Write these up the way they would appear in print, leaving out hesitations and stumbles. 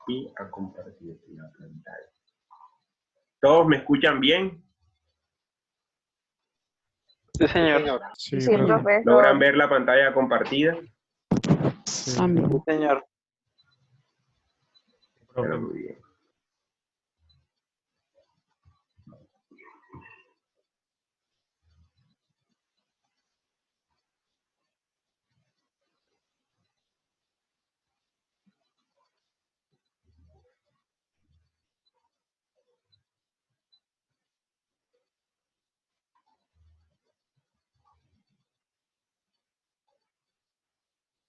y a compartir la pantalla. ¿Todos me escuchan bien? Sí, señor. Sí, Sí, profe. profesor. ¿Logran ver la pantalla compartida? Sí, Sí, señor. Bueno, profe. muy bien.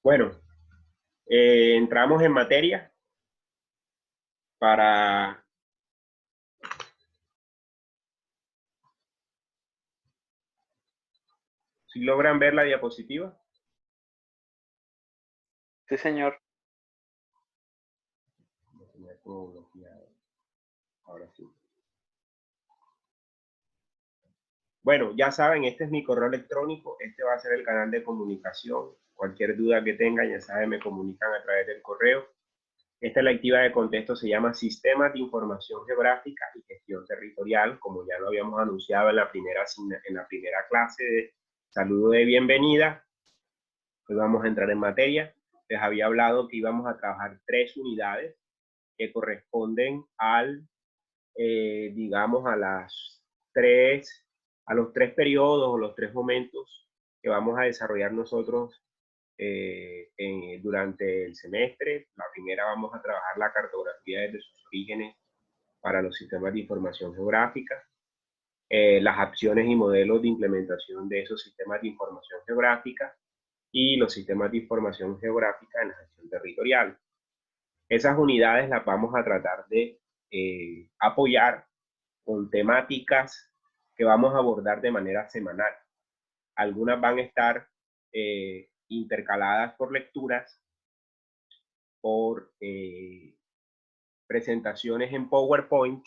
Bueno, entramos en materia para ¿sí logran ver la diapositiva? Sí, señor. Ahora sí. Bueno, ya saben, este es mi correo electrónico, este va a ser el canal de comunicación. Cualquier duda que tengan, ya saben, me comunican a través del correo. Esta lectiva de contexto se llama Sistemas de Información Geográfica y Gestión Territorial, como ya lo habíamos anunciado en la primera clase de saludo de bienvenida. Hoy vamos a entrar en materia. Les había hablado que íbamos a trabajar 3 unidades que corresponden al, digamos, a los 3 periodos o los 3 momentos que vamos a desarrollar nosotros durante el semestre. La primera vamos a trabajar la cartografía desde sus orígenes para los sistemas de información geográfica, las acciones y modelos de implementación de esos sistemas de información geográfica y los sistemas de información geográfica en la gestión territorial. Esas unidades las vamos a tratar de apoyar con temáticas que vamos a abordar de manera semanal. Algunas van a estar intercaladas por lecturas, por presentaciones en PowerPoint,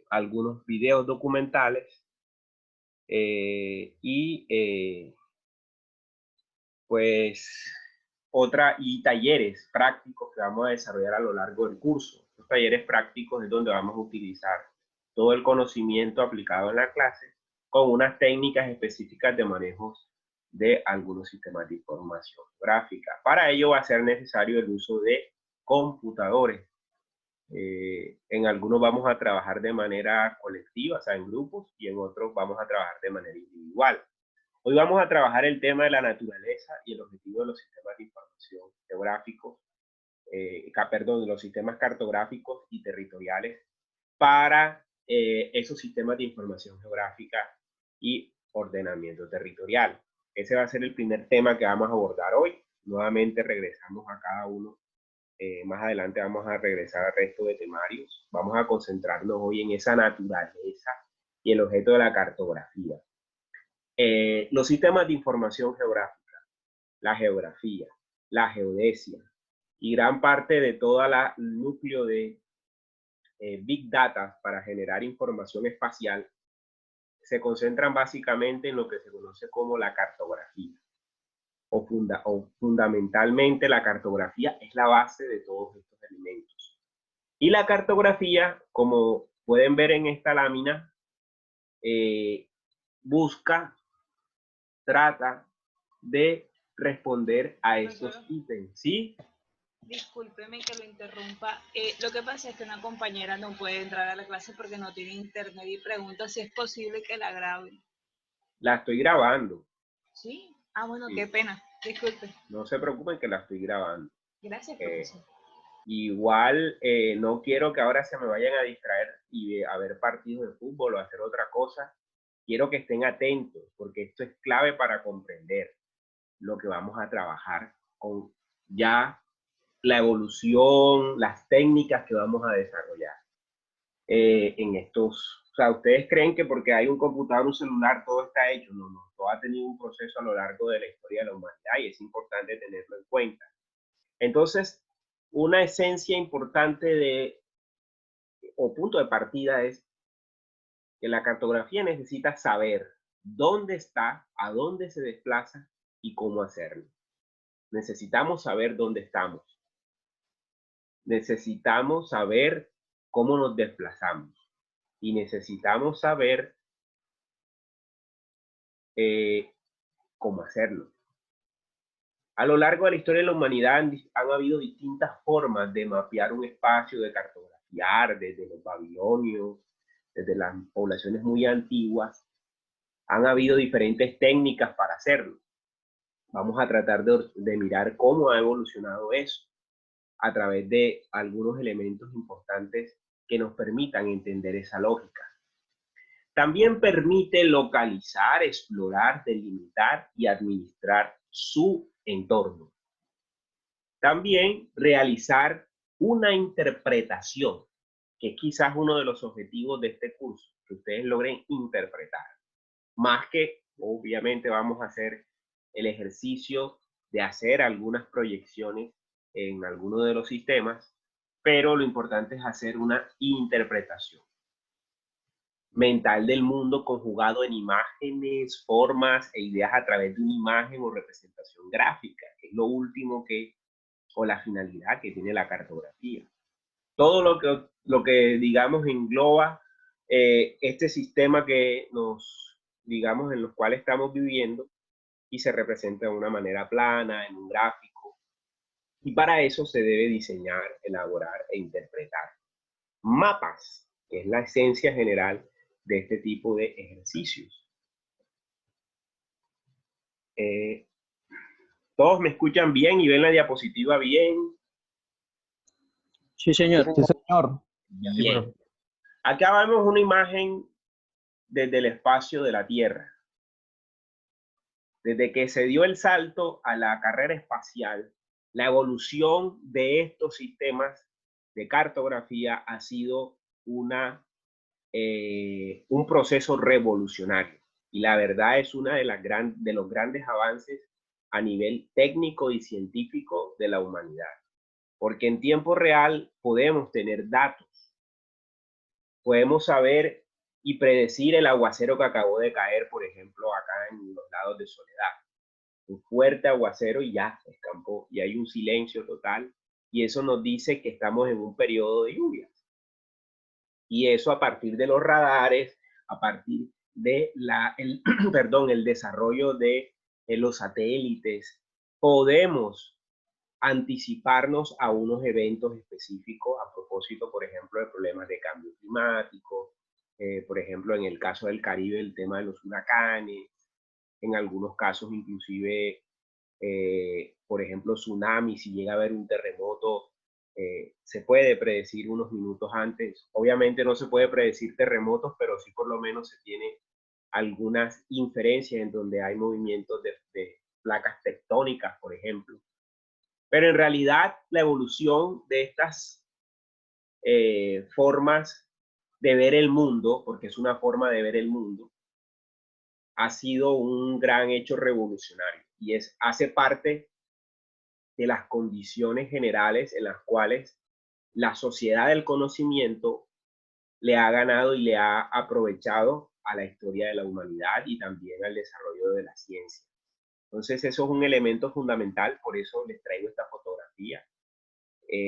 algunos videos documentales pues y talleres prácticos que vamos a desarrollar a lo largo del curso. Los talleres prácticos es donde vamos a utilizar todo el conocimiento aplicado en la clase con unas técnicas específicas de manejo de algunos sistemas de información gráfica. Para ello va a ser necesario el uso de computadores. En algunos vamos a trabajar de manera colectiva, o sea, en grupos, y en otros vamos a trabajar de manera individual. Hoy vamos a trabajar el tema de la naturaleza y el objetivo de los sistemas de información geográficos, de los sistemas cartográficos y territoriales para esos sistemas de información geográfica y ordenamiento territorial. Ese va a ser el primer tema que vamos a abordar hoy. Nuevamente regresamos a cada uno. Más adelante vamos a regresar al resto de temarios. Vamos a concentrarnos hoy en esa naturaleza y el objeto de la cartografía. Los sistemas de información geográfica, la geografía, la geodesia y gran parte de todo el núcleo de Big Data para generar información espacial se concentran básicamente en lo que se conoce como la cartografía. Fundamentalmente la cartografía es la base de todos estos elementos. Y la cartografía, como pueden ver en esta lámina, trata de responder a esos ítems, ¿sí? Discúlpeme que lo interrumpa. Lo que pasa es que una compañera no puede entrar a la clase porque no tiene internet y pregunta si es posible que la graben. La estoy grabando. ¿Sí? Ah, bueno, Sí. Qué pena. Disculpe. No se preocupen que la estoy grabando. Gracias, profesor. Igual no quiero que ahora se me vayan a distraer y a ver partidos de fútbol o hacer otra cosa. Quiero que estén atentos porque esto es clave para comprender lo que vamos a trabajar con ya la evolución, las técnicas que vamos a desarrollar en estos. O sea, ustedes creen que porque hay un computador, un celular, todo está hecho. No, no, todo ha tenido un proceso a lo largo de la historia de la humanidad y es importante tenerlo en cuenta. Entonces, una esencia importante o punto de partida es que la cartografía necesita saber dónde está, a dónde se desplaza y cómo hacerlo. Necesitamos saber dónde estamos. necesitamos saber cómo nos desplazamos y necesitamos saber cómo hacerlo. A lo largo de la historia de la humanidad han habido distintas formas de mapear un espacio, de cartografiar, desde los babilonios, desde las poblaciones muy antiguas. Han habido diferentes técnicas para hacerlo. Vamos a tratar de mirar cómo ha evolucionado eso a través de algunos elementos importantes que nos permitan entender esa lógica. También permite localizar, explorar, delimitar y administrar su entorno. También realizar una interpretación, que es quizás uno de los objetivos de este curso, que ustedes logren interpretar. Más que, obviamente, vamos a hacer el ejercicio de hacer algunas proyecciones en alguno de los sistemas, pero lo importante es hacer una interpretación mental del mundo conjugado en imágenes, formas e ideas a través de una imagen o representación gráfica, que es lo último o la finalidad que tiene la cartografía. Todo lo que digamos engloba este sistema que digamos, en los cuales estamos viviendo y se representa de una manera plana, en un gráfico. Y para eso se debe diseñar, elaborar e interpretar mapas, que es la esencia general de este tipo de ejercicios. ¿Todos me escuchan bien y ven la diapositiva bien? Sí, señor. Sí, señor. Bien. Acá vemos una imagen desde el espacio de la Tierra. Desde que se dio el salto a la carrera espacial, la evolución de estos sistemas de cartografía ha sido un proceso revolucionario. Y la verdad es uno de los grandes avances a nivel técnico y científico de la humanidad. Porque en tiempo real podemos tener datos, podemos saber y predecir el aguacero que acabó de caer, por ejemplo, acá en los lados de Soledad. Un fuerte aguacero y ya escampó, y hay un silencio total, y eso nos dice que estamos en un periodo de lluvias. Y eso a partir de los radares, a partir de el desarrollo de los satélites, podemos anticiparnos a unos eventos específicos a propósito, por ejemplo, de problemas de cambio climático, por ejemplo, en el caso del Caribe, el tema de los huracanes, en algunos casos inclusive, por ejemplo, tsunamis, si llega a haber un terremoto, se puede predecir unos minutos antes. Obviamente no se puede predecir terremotos, pero sí por lo menos se tiene algunas inferencias en donde hay movimientos de placas tectónicas, por ejemplo. Pero en realidad la evolución de estas formas de ver el mundo, porque es una forma de ver el mundo, ha sido un gran hecho revolucionario y hace parte de las condiciones generales en las cuales la sociedad del conocimiento le ha ganado y le ha aprovechado a la historia de la humanidad y también al desarrollo de la ciencia. Entonces eso es un elemento fundamental, por eso les traigo esta fotografía.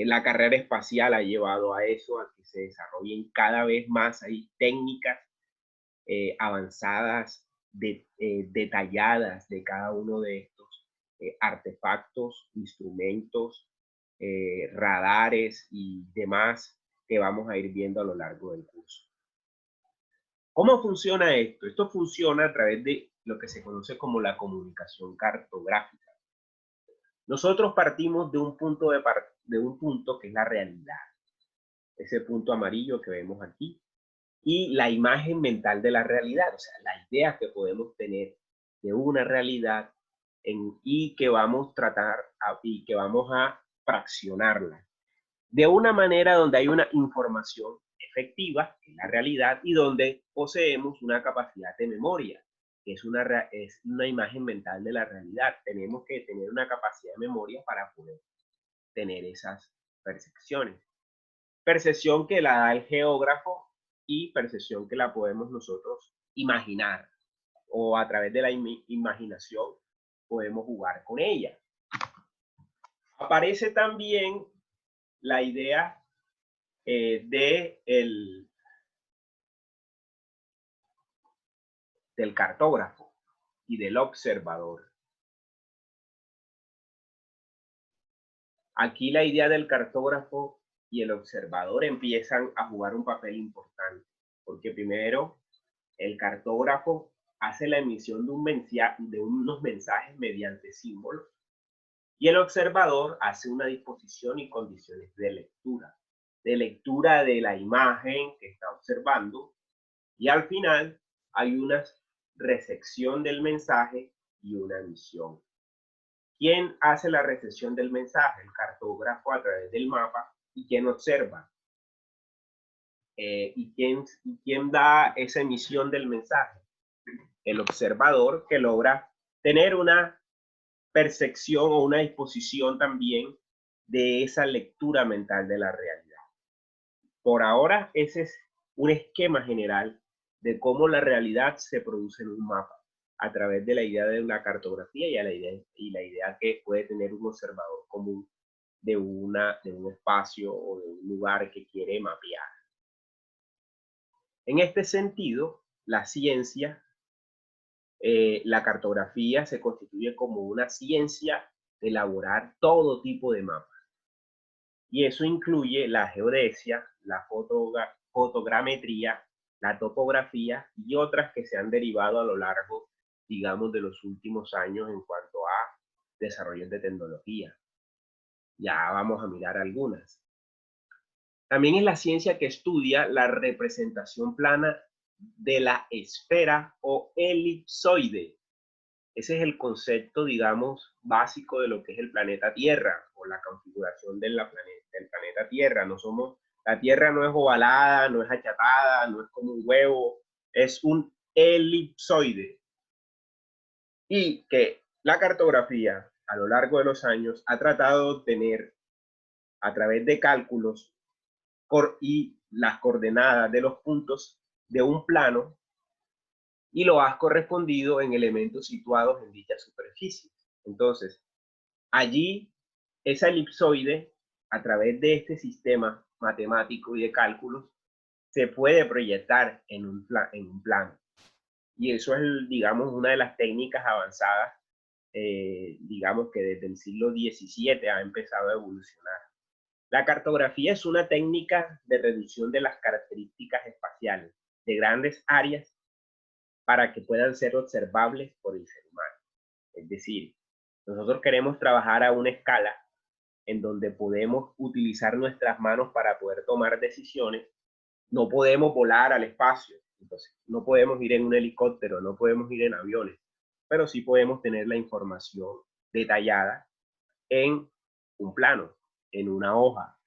La carrera espacial ha llevado a eso, a que se desarrollen cada vez más, hay técnicas avanzadas, detalladas de cada uno de estos artefactos, instrumentos, radares y demás que vamos a ir viendo a lo largo del curso. ¿Cómo funciona esto? Esto funciona a través de lo que se conoce como la comunicación cartográfica. Nosotros partimos de un punto que es la realidad, ese punto amarillo que vemos aquí, y la imagen mental de la realidad, o sea, la idea que podemos tener de una realidad y que vamos a fraccionarla de una manera donde hay una información efectiva en la realidad y donde poseemos una capacidad de memoria, que es una imagen mental de la realidad. Tenemos que tener una capacidad de memoria para poder tener esas percepciones. Percepción que la da el geógrafo y percepción que la podemos nosotros imaginar, o a través de la imaginación podemos jugar con ella. Aparece también la idea del cartógrafo y del observador. Aquí la idea del cartógrafo y el observador empiezan a jugar un papel importante, porque primero el cartógrafo hace la emisión de unos mensajes mediante símbolos y el observador hace una disposición y condiciones de lectura de la imagen que está observando, y al final hay una recepción del mensaje y una emisión. ¿Quién hace la recepción del mensaje? El cartógrafo a través del mapa. ¿Y quién observa? ¿Y quién da esa emisión del mensaje? El observador, que logra tener una percepción o una disposición también de esa lectura mental de la realidad. Por ahora, ese es un esquema general de cómo la realidad se produce en un mapa, a través de la idea de una cartografía y la idea que puede tener un observador común de un espacio o de un lugar que quiere mapear. En este sentido, la ciencia, la cartografía se constituye como una ciencia de elaborar todo tipo de mapas. Y eso incluye la geodesia, la fotogrametría, la topografía y otras que se han derivado a lo largo, digamos, de los últimos años en cuanto a desarrollos de tecnología. Ya vamos a mirar algunas. También es la ciencia que estudia la representación plana de la esfera o elipsoide. Ese es el concepto, digamos, básico de lo que es el planeta Tierra o la configuración del planeta Tierra. La Tierra no es ovalada, no es achatada, no es como un huevo, es un elipsoide. Y que la cartografía a lo largo de los años ha tratado de obtener a través de cálculos y las coordenadas de los puntos de un plano y lo has correspondido en elementos situados en dicha superficie. Entonces, allí, esa elipsoide, a través de este sistema matemático y de cálculos, se puede proyectar en un plano. Y eso es, digamos, una de las técnicas avanzadas, digamos que desde el siglo XVII ha empezado a evolucionar. La cartografía es una técnica de reducción de las características espaciales de grandes áreas para que puedan ser observables por el ser humano. Es decir, nosotros queremos trabajar a una escala en donde podemos utilizar nuestras manos para poder tomar decisiones. No podemos volar al espacio, entonces no podemos ir en un helicóptero, no podemos ir en aviones, pero sí podemos tener la información detallada en un plano, en una hoja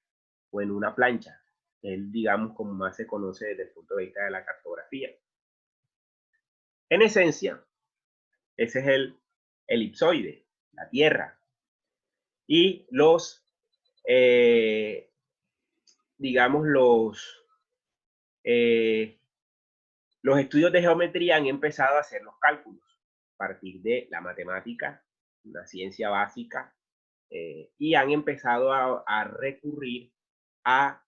o en una plancha, que es, digamos, como más se conoce desde el punto de vista de la cartografía. En esencia, ese es el elipsoide, la Tierra. Y digamos, los estudios de geometría han empezado a hacer los cálculos a partir de la matemática, una ciencia básica, y han empezado a recurrir a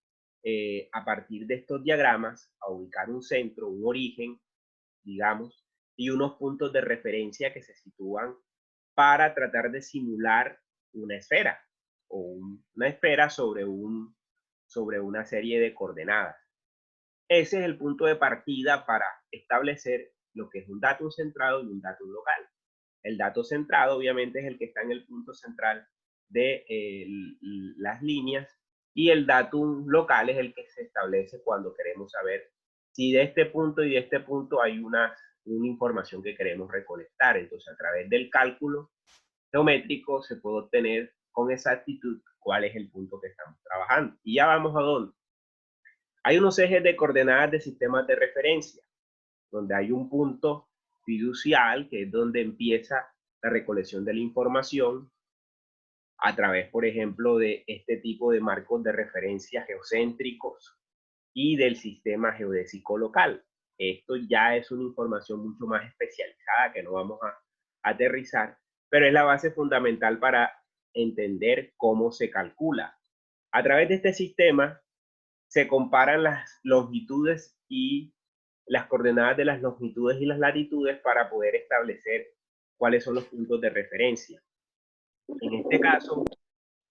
partir de estos diagramas, a ubicar un centro, un origen, digamos, y unos puntos de referencia que se sitúan para tratar de simular una esfera o una esfera sobre una serie de coordenadas. Ese es el punto de partida para establecer lo que es un datum centrado y un datum local. El dato centrado obviamente es el que está en el punto central de las líneas, y el datum local es el que se establece cuando queremos saber si de este punto y de este punto hay una información que queremos recolectar. Entonces, a través del cálculo geométrico se puede obtener con exactitud cuál es el punto que estamos trabajando. Y ya vamos a dónde. Hay unos ejes de coordenadas de sistemas de referencia, donde hay un punto fiducial, que es donde empieza la recolección de la información a través, por ejemplo, de este tipo de marcos de referencia geocéntricos y del sistema geodésico local. Esto ya es una información mucho más especializada que no vamos a aterrizar, pero es la base fundamental para entender cómo se calcula A través de este sistema se comparan las longitudes y las coordenadas de las longitudes y las latitudes para poder establecer cuáles son los puntos de referencia. En este caso,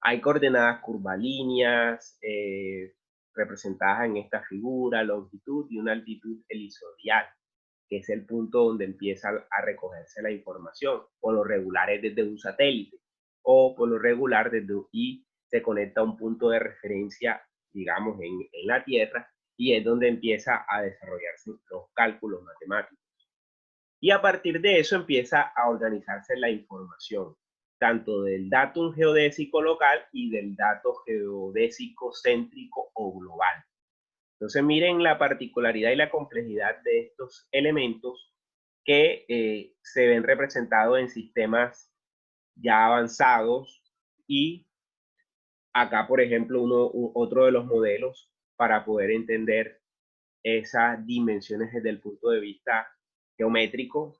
hay coordenadas curvilíneas representadas en esta figura, longitud y una altitud elipsoidal, que es el punto donde empieza a recogerse la información. Por lo regular es desde un satélite, o por lo regular y se conecta a un punto de referencia, digamos, en la Tierra, y es donde empieza a desarrollarse los cálculos matemáticos. Y a partir de eso empieza a organizarse la información, tanto del dato geodésico local y del dato geodésico céntrico o global. Entonces miren la particularidad y la complejidad de estos elementos que se ven representados en sistemas ya avanzados, y acá, por ejemplo, otro de los modelos para poder entender esas dimensiones desde el punto de vista geométrico.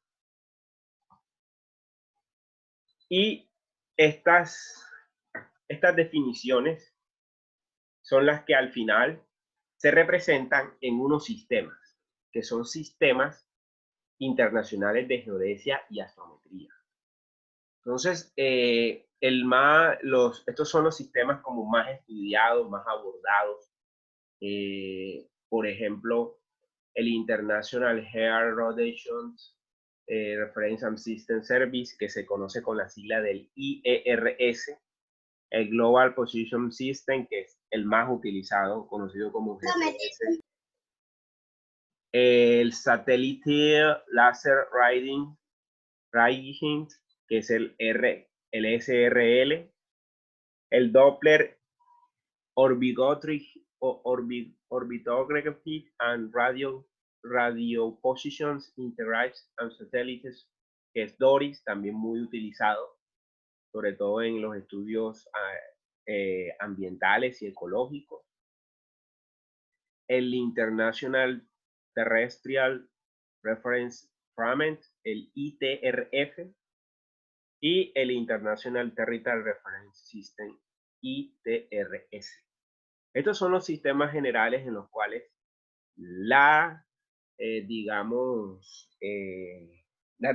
Y estas definiciones son las que al final se representan en unos sistemas, que son sistemas internacionales de geodesia y astrometría. Entonces, estos son los sistemas como más estudiados, más abordados. Por ejemplo, el International Earth Rotation Reference and System Service, que se conoce con la sigla del IERS, el Global Position System, que es el más utilizado, conocido como GPS, el Satellite Laser Ranging, que es el SRL, el Doppler Orbitography and Radio Positions Integrated and Satellites, que es DORIS, también muy utilizado, sobre todo en los estudios ambientales y ecológicos. El International Terrestrial Reference Fragment, el ITRF, y el International Territorial Reference System, ITRS. Estos son los sistemas generales en los cuales las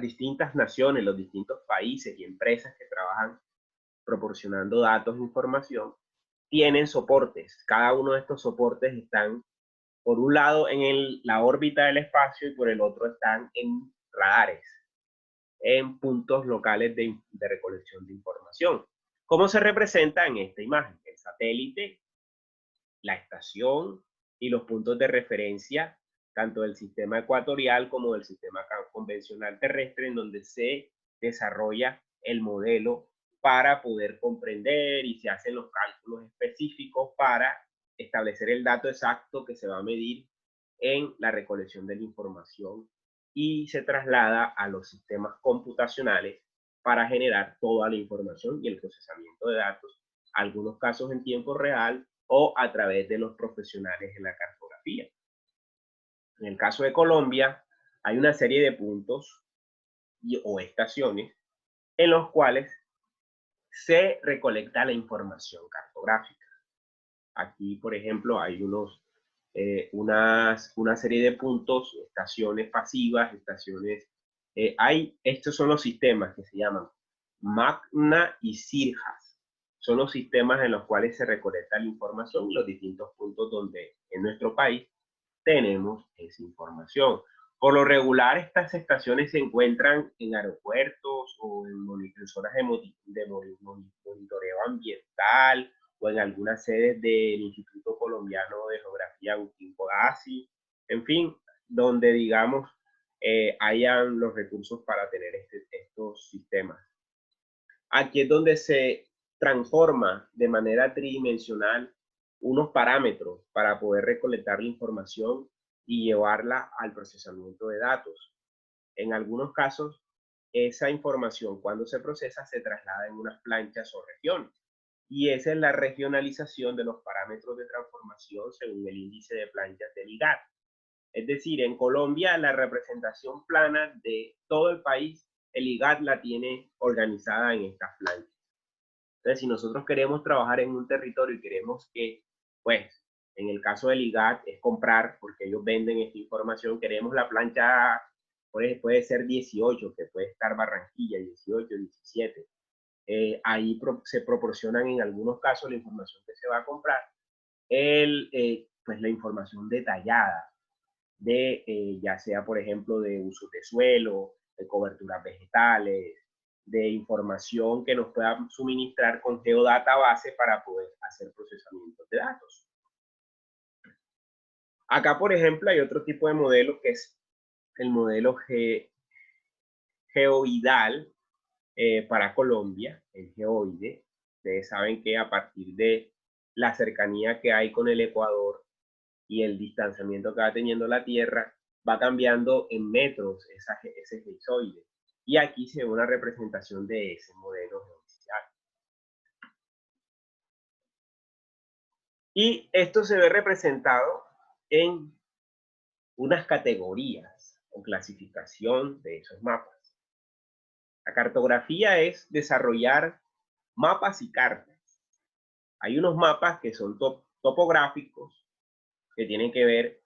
distintas naciones, los distintos países y empresas que trabajan proporcionando datos e información tienen soportes. Cada uno de estos soportes están, por un lado, en la órbita del espacio, y por el otro están en radares, en puntos locales de recolección de información. ¿Cómo se representa en esta imagen? El satélite, la estación y los puntos de referencia, tanto del sistema ecuatorial como del sistema convencional terrestre, en donde se desarrolla el modelo para poder comprender y se hacen los cálculos específicos para establecer el dato exacto que se va a medir en la recolección de la información, y se traslada a los sistemas computacionales para generar toda la información y el procesamiento de datos, algunos casos en tiempo real o a través de los profesionales en la cartografía. En el caso de Colombia, hay una serie de puntos o estaciones en los cuales se recolecta la información cartográfica. Aquí, por ejemplo, hay una serie de puntos, estaciones pasivas, estaciones... estos son los sistemas que se llaman MACNA y CIRJAS. Son los sistemas en los cuales se recolecta la información y los distintos puntos donde en nuestro país tenemos esa información. Por lo regular, estas estaciones se encuentran en aeropuertos o en zonas de monitoreo ambiental, o en algunas sedes del Instituto Colombiano de Geografía Agustín Codazzi, en fin, donde, digamos, hayan los recursos para tener estos sistemas. Aquí es donde se transforma de manera tridimensional unos parámetros para poder recolectar la información y llevarla al procesamiento de datos. En algunos casos, esa información, cuando se procesa, se traslada en unas planchas o regiones. Y esa es la regionalización de los parámetros de transformación según el índice de planchas del IGAT. Es decir, en Colombia, la representación plana de todo el país, el IGAT la tiene organizada en estas planchas. Entonces, si nosotros queremos trabajar en un territorio y queremos que, pues, en el caso del IGAT es comprar, porque ellos venden esta información, queremos la plancha, puede ser 18, que puede estar Barranquilla, 18, 17. Ahí se proporcionan en algunos casos la información que se va a comprar, pues la información detallada de, ya sea, por ejemplo, de usos de suelo, de coberturas vegetales, de información que nos pueda suministrar con Geodata base para poder hacer procesamiento de datos. Acá, por ejemplo, hay otro tipo de modelo que es el modelo geoidal para Colombia, el geoide. Ustedes saben que a partir de la cercanía que hay con el Ecuador y el distanciamiento que va teniendo la Tierra, va cambiando en metros ese geoide. Y aquí se ve una representación de ese modelo geoidal. Y esto se ve representado en unas categorías o clasificación de esos mapas. La cartografía es desarrollar mapas y cartas. Hay unos mapas que son topográficos, que tienen que ver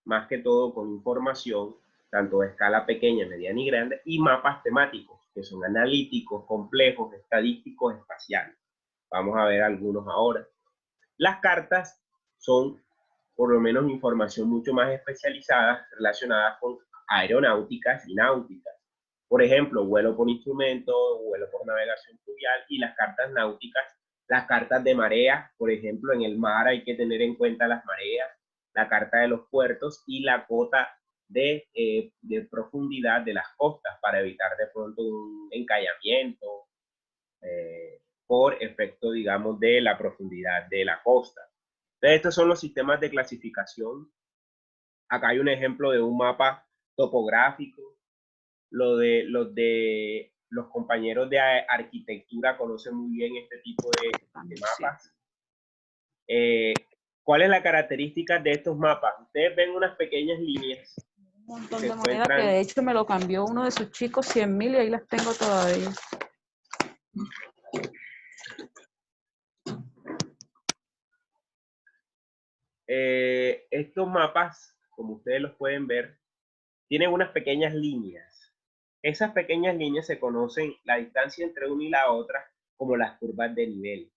más que todo con información, tanto de escala pequeña, mediana y grande, y mapas temáticos, que son analíticos, complejos, estadísticos, espaciales. Vamos a ver algunos ahora. Las cartas son, por lo menos, información mucho más especializada relacionada con aeronáuticas y náuticas. Por ejemplo, vuelo por instrumento, vuelo por navegación fluvial, y las cartas náuticas, las cartas de marea, por ejemplo, en el mar hay que tener en cuenta las mareas, la carta de los puertos y la cota de profundidad de las costas para evitar de pronto un encallamiento por efecto, digamos, de la profundidad de la costa. Entonces, estos son los sistemas de clasificación. Acá hay un ejemplo de un mapa topográfico. Los compañeros de arquitectura conocen muy bien este tipo de mapas. ¿Cuál es la característica de estos mapas? Ustedes ven unas pequeñas líneas. Un montón de monedas que de hecho me lo cambió uno de sus chicos, 100.000, y ahí las tengo todavía. Estos mapas, como ustedes los pueden ver, tienen unas pequeñas líneas. Esas pequeñas líneas se conocen la distancia entre una y la otra como las curvas de nivel.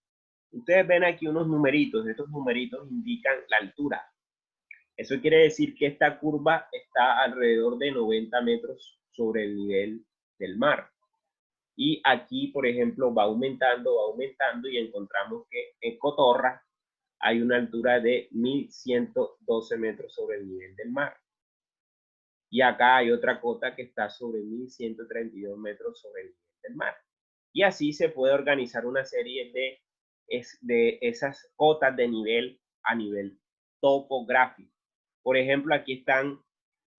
Ustedes ven aquí unos numeritos. Estos numeritos indican la altura. Eso quiere decir que esta curva está alrededor de 90 metros sobre el nivel del mar. Y aquí, por ejemplo, va aumentando y encontramos que en Cotorra hay una altura de 1112 metros sobre el nivel del mar. Y acá hay otra cota que está sobre 1132 metros sobre el nivel del mar. Y así se puede organizar una serie de esas cotas de nivel a nivel topográfico. Por ejemplo, aquí están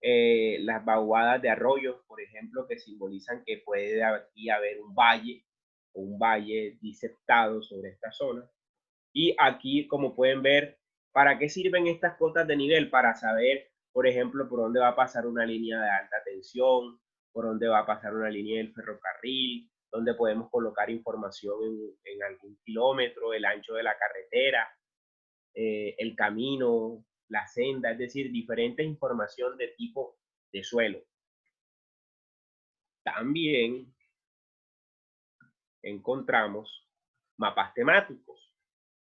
las vaguadas de arroyos, por ejemplo, que simbolizan que puede aquí haber un valle o un valle disectado sobre esta zona. Y aquí, como pueden ver, ¿para qué sirven estas cotas de nivel? Para saber, por ejemplo, por dónde va a pasar una línea de alta tensión, por dónde va a pasar una línea del ferrocarril, dónde podemos colocar información en algún kilómetro, el ancho de la carretera, el camino, la senda, es decir, diferente información de tipo de suelo. También encontramos mapas temáticos.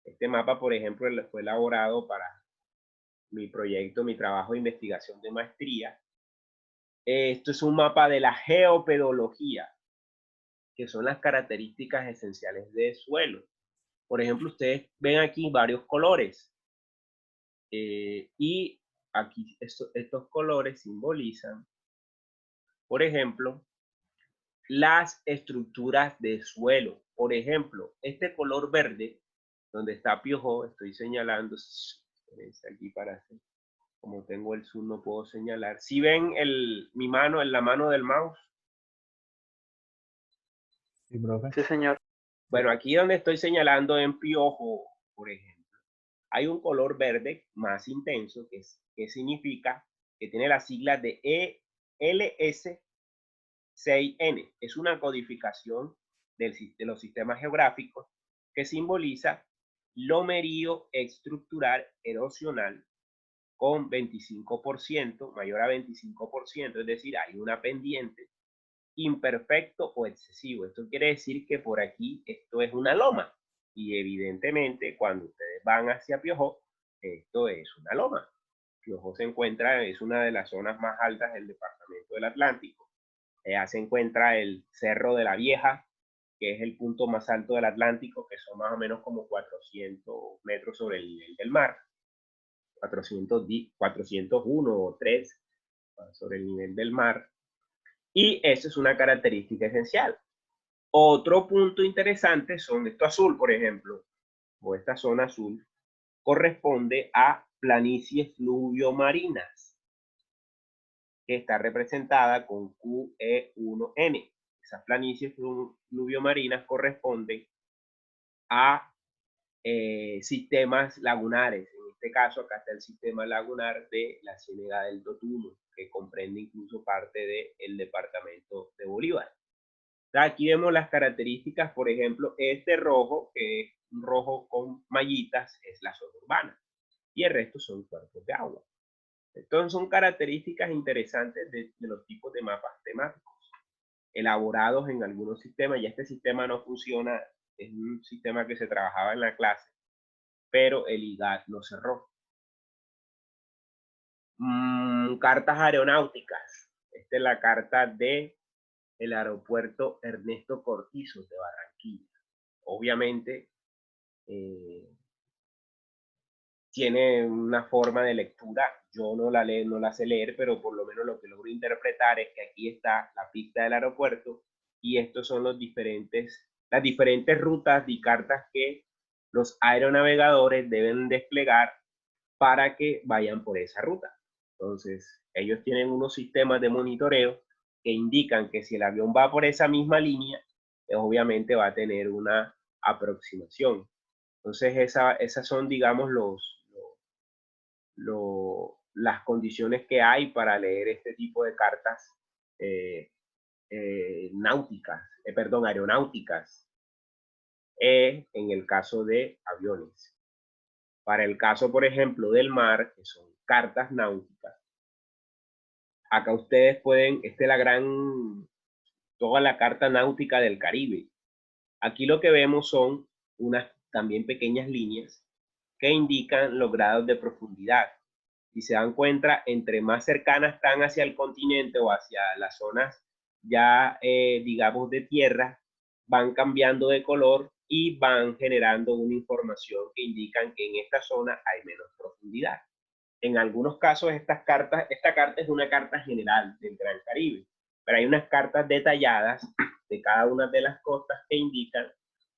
Este mapa, por ejemplo, fue elaborado para mi proyecto, mi trabajo de investigación de maestría. Esto es un mapa de la geopedología, que son las características esenciales del suelo. Por ejemplo, ustedes ven aquí varios colores. Y aquí estos colores simbolizan, por ejemplo, las estructuras de suelo. Por ejemplo, este color verde, donde está Piojó, estoy señalando, aquí para hacer, como tengo el zoom no puedo señalar. ¿Sí ven mi mano en la mano del mouse? Sí, profe. Sí, señor. Bueno, aquí donde estoy señalando en Piojo, por ejemplo, hay un color verde más intenso que significa que tiene las siglas de ELS6N. Es una codificación de los sistemas geográficos, que simboliza lomerío estructural erosional con 25%, mayor a 25%, es decir, hay una pendiente, imperfecto o excesivo. Esto quiere decir que por aquí esto es una loma, y evidentemente cuando ustedes van hacia Piojó, esto es una loma. Piojó se encuentra, es una de las zonas más altas del departamento del Atlántico. Allá se encuentra el Cerro de la Vieja, que es el punto más alto del Atlántico, que son más o menos como 400 metros sobre el nivel del mar. 401 o 3 sobre el nivel del mar. Y eso es una característica esencial. Otro punto interesante son esto azul, por ejemplo, o esta zona azul, corresponde a planicies fluvio-marinas, que está representada con QE1N. Esas planicies fluvio-marinas corresponden a sistemas lagunares. En este caso, acá está el sistema lagunar de la Ciénaga del Totumo, que comprende incluso parte del departamento de Bolívar. Aquí vemos las características, por ejemplo, este rojo, que es un rojo con mallitas, es la zona urbana, y el resto son cuerpos de agua. Entonces son características interesantes de los tipos de mapas temáticos, elaborados en algunos sistemas. Ya este sistema no funciona, es un sistema que se trabajaba en la clase, pero el IGAT lo cerró. Cartas aeronáuticas. Esta es la carta de el aeropuerto Ernesto Cortizo de Barranquilla. Obviamente tiene una forma de lectura, yo no la sé leer, pero por lo menos lo que logro interpretar es que aquí está la pista del aeropuerto y estos son las diferentes rutas y cartas que los aeronavegadores deben desplegar para que vayan por esa ruta. Entonces, ellos tienen unos sistemas de monitoreo que indican que si el avión va por esa misma línea, obviamente va a tener una aproximación. Entonces, esas son, digamos, las condiciones que hay para leer este tipo de cartas aeronáuticas, en el caso de aviones. Para el caso, por ejemplo, del mar, que son cartas náuticas, acá ustedes pueden, esta es toda la carta náutica del Caribe. Aquí lo que vemos son unas también pequeñas líneas que indican los grados de profundidad. Si se dan cuenta, entre más cercanas están hacia el continente o hacia las zonas ya, digamos, de tierra, van cambiando de color y van generando una información que indican que en esta zona hay menos profundidad. En algunos casos, esta carta es una carta general del Gran Caribe, pero hay unas cartas detalladas de cada una de las costas que indican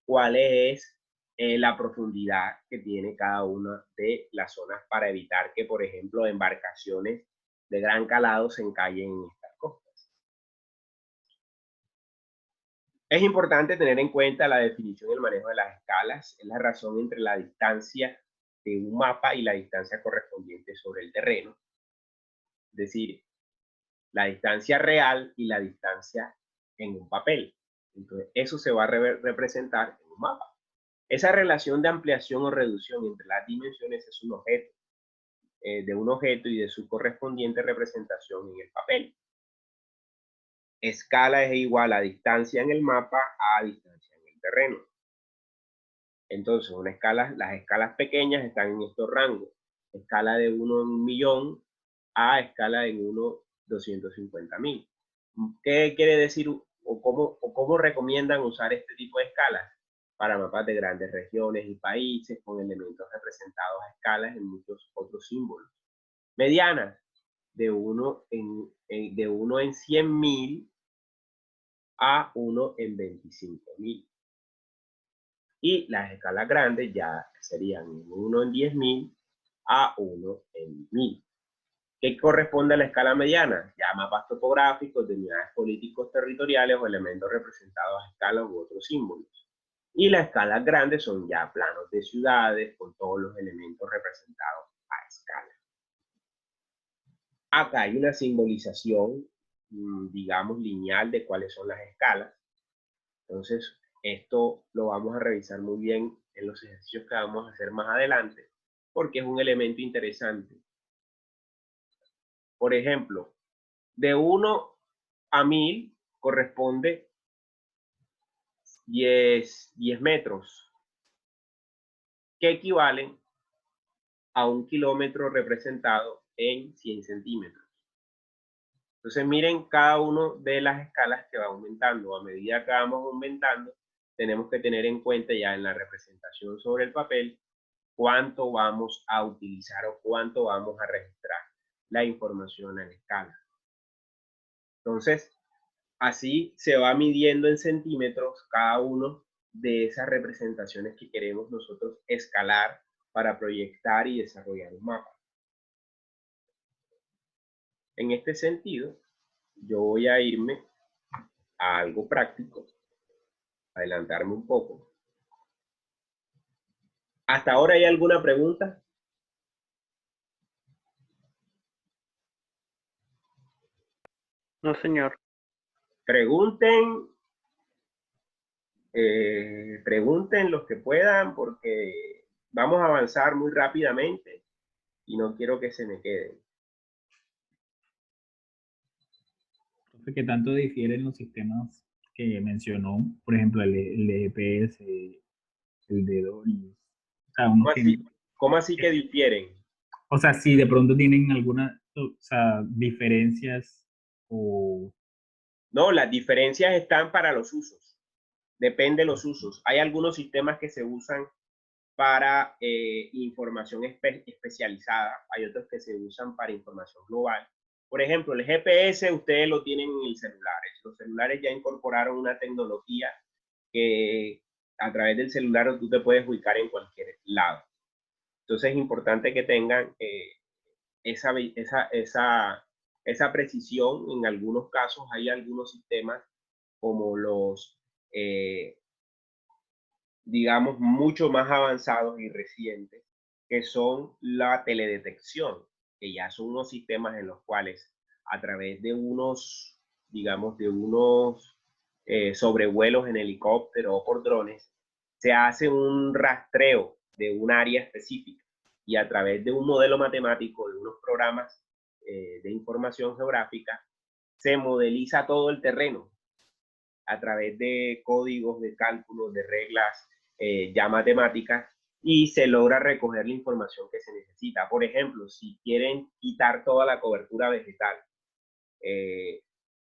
cuál es la profundidad que tiene cada una de las zonas para evitar que, por ejemplo, embarcaciones de gran calado se encallen en estas costas. Es importante tener en cuenta la definición y el manejo de las escalas. Es la razón entre la distancia de un mapa y la distancia correspondiente sobre el terreno. Es decir, la distancia real y la distancia en un papel. Entonces, eso se va a representar en un mapa. Esa relación de ampliación o reducción entre las dimensiones es un objeto, de un objeto y de su correspondiente representación en el papel. Escala es igual a distancia en el mapa a distancia en el terreno. Entonces, las escalas pequeñas están en estos rangos. Escala de 1 en 1.000.000 a escala de 1 250.000. ¿Qué quiere decir o cómo recomiendan usar este tipo de escalas? Para mapas de grandes regiones y países con elementos representados a escalas en muchos otros símbolos. Medianas, de 1 en 100.000 a 1 en 25.000. Y las escalas grandes ya serían 1 en 10.000 a 1 en 1.000. ¿Qué corresponde a la escala mediana? Ya mapas topográficos de unidades políticos territoriales o elementos representados a escala u otros símbolos. Y las escalas grandes son ya planos de ciudades con todos los elementos representados a escala. Acá hay una simbolización, digamos, lineal de cuáles son las escalas. Entonces, Esto lo vamos a revisar muy bien en los ejercicios que vamos a hacer más adelante, porque es un elemento interesante. Por ejemplo, de 1 a 1000 corresponde 10 metros, que equivalen a 1 kilómetro representado en 100 centímetros. Entonces miren cada una de las escalas que va aumentando. A medida que vamos aumentando, tenemos que tener en cuenta ya en la representación sobre el papel cuánto vamos a utilizar o cuánto vamos a registrar la información en escala. Entonces, así se va midiendo en centímetros cada uno de esas representaciones que queremos nosotros escalar para proyectar y desarrollar un mapa. En este sentido, yo voy a irme a algo práctico, adelantarme un poco. ¿Hasta ahora hay alguna pregunta? No, señor. Pregunten, pregunten los que puedan, porque vamos a avanzar muy rápidamente y no quiero que se me queden. ¿Qué tanto difieren los sistemas que mencionó? Por ejemplo, el de GPS, el de DORIS. O sea, ¿Cómo así que difieren? O sea, si de pronto tienen alguna, o sea, diferencias o... No, las diferencias están para los usos. Depende de los usos. Hay algunos sistemas que se usan para información especializada. Hay otros que se usan para información global. Por ejemplo, el GPS ustedes lo tienen en el celulares. Los celulares ya incorporaron una tecnología que a través del celular tú te puedes ubicar en cualquier lado. Entonces es importante que tengan esa precisión. En algunos casos hay algunos sistemas como los, digamos, mucho más avanzados y recientes, que son la teledetección, que ya son unos sistemas en los cuales a través de unos, digamos, de unos sobrevuelos en helicóptero o por drones, se hace un rastreo de un área específica y a través de un modelo matemático, de unos programas de información geográfica, se modeliza todo el terreno a través de códigos de cálculo, de reglas ya matemáticas, y se logra recoger la información que se necesita. Por ejemplo, si quieren quitar toda la cobertura vegetal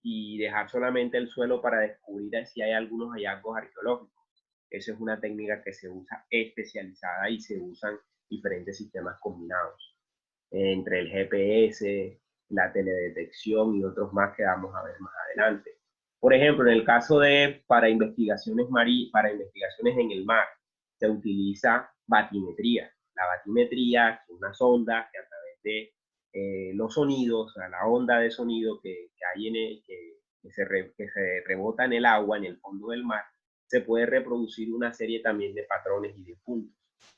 y dejar solamente el suelo para descubrir si hay algunos hallazgos arqueológicos, esa es una técnica que se usa especializada y se usan diferentes sistemas combinados entre el GPS, la teledetección y otros más que vamos a ver más adelante. Por ejemplo, en el caso de para investigaciones en el mar, se utiliza batimetría. La batimetría es una sonda que a través de los sonidos, o sea, la onda de sonido que hay que se rebota en el agua, en el fondo del mar, se puede reproducir una serie también de patrones y de puntos.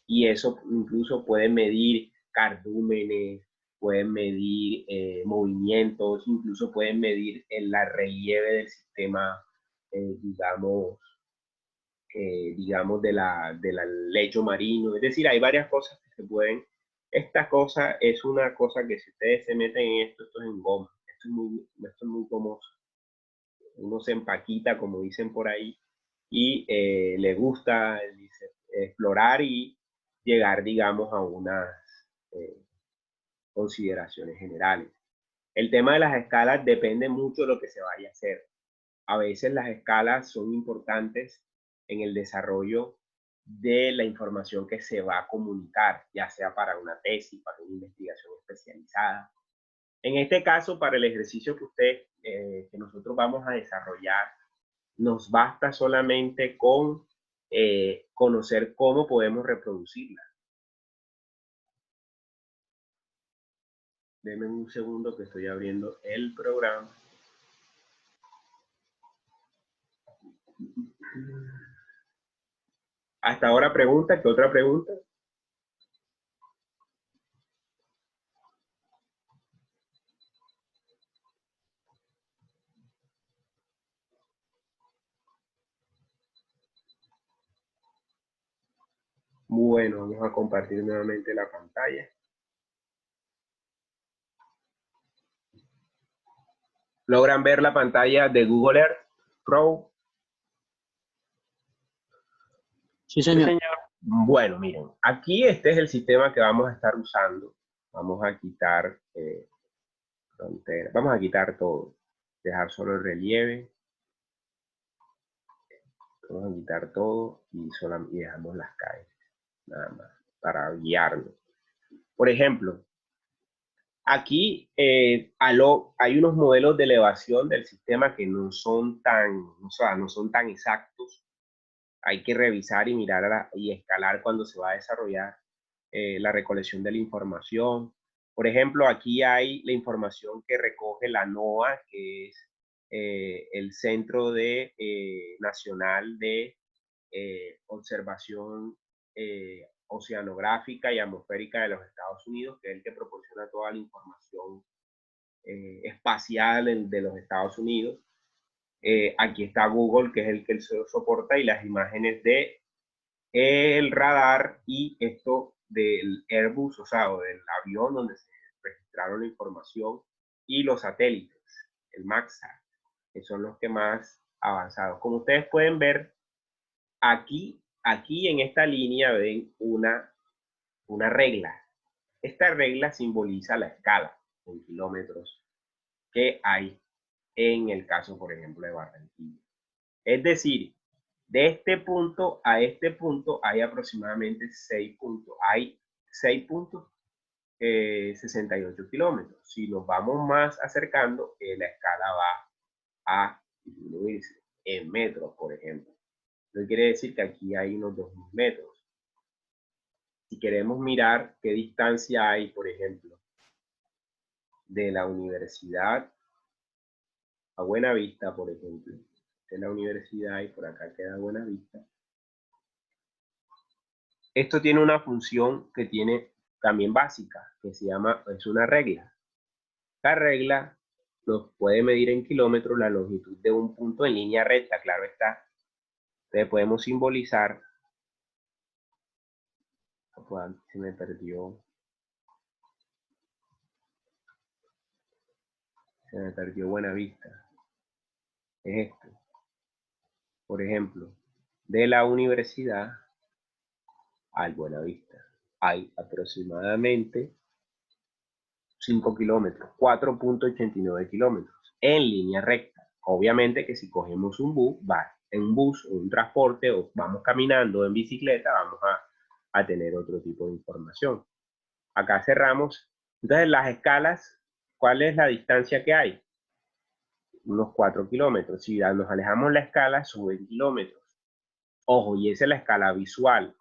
Y eso incluso puede medir cardúmenes, pueden medir movimientos, incluso pueden medir el relieve del sistema, digamos del lecho marino. Es decir, hay varias cosas que se pueden. Esta cosa es una cosa que si ustedes se meten en esto es en goma. Esto es muy cómodo. Uno se empaquita, como dicen por ahí, y le gusta explorar y llegar, digamos, a unas consideraciones generales. El tema de las escalas depende mucho de lo que se vaya a hacer. A veces las escalas son importantes en el desarrollo de la información que se va a comunicar, ya sea para una tesis, para una investigación especializada. En este caso, para el ejercicio que nosotros vamos a desarrollar, nos basta solamente con conocer cómo podemos reproducirla. Denme un segundo que estoy abriendo el programa. Hasta ahora pregunta, ¿qué otra pregunta? Bueno, vamos a compartir nuevamente la pantalla. ¿Logran ver la pantalla de Google Earth Pro? Sí, señor. Bueno, miren, aquí este es el sistema que vamos a estar usando. Vamos a quitar frontera, vamos a quitar todo, dejar solo el relieve. Vamos a quitar todo y dejamos las calles, nada más, para guiarnos. Por ejemplo, aquí hay unos modelos de elevación del sistema que no son tan exactos. Hay que revisar y mirar y escalar cuando se va a desarrollar la recolección de la información. Por ejemplo, aquí hay la información que recoge la NOAA, que es el Centro Nacional de Observación Oceanográfica y Atmosférica de los Estados Unidos, que es el que proporciona toda la información espacial de los Estados Unidos. Aquí está Google, que es el que se soporta, y las imágenes de el radar y esto del Airbus, o sea, o del avión donde se registraron la información, y los satélites, el Maxar, que son los que más avanzados. Como ustedes pueden ver, aquí en esta línea ven una regla. Esta regla simboliza la escala en kilómetros que hay en el caso, por ejemplo, de Barranquilla. Es decir, de este punto a este punto hay aproximadamente 6 puntos. Hay 6 puntos, 68 kilómetros. Si nos vamos más acercando, la escala va a disminuirse en metros, por ejemplo. Eso quiere decir que aquí hay unos 2000 metros. Si queremos mirar qué distancia hay, por ejemplo, de la universidad a Buenavista, por ejemplo, de la universidad, y por acá queda Buenavista. Esto tiene una función que tiene también básica, que se llama, es una regla. La regla nos puede medir en kilómetros la longitud de un punto en línea recta, claro está. Entonces podemos simbolizar, se me perdió Buenavista. Es esto. Por ejemplo, de la universidad al Buenavista hay aproximadamente 5 kilómetros, 4.89 kilómetros en línea recta. Obviamente que si cogemos un bus, o un transporte, o vamos caminando en bicicleta, vamos a tener otro tipo de información. Acá cerramos. Entonces, las escalas, ¿cuál es la distancia que hay? Unos 4 kilómetros. Si nos alejamos la escala, suben kilómetros. Ojo, y esa es la escala visual.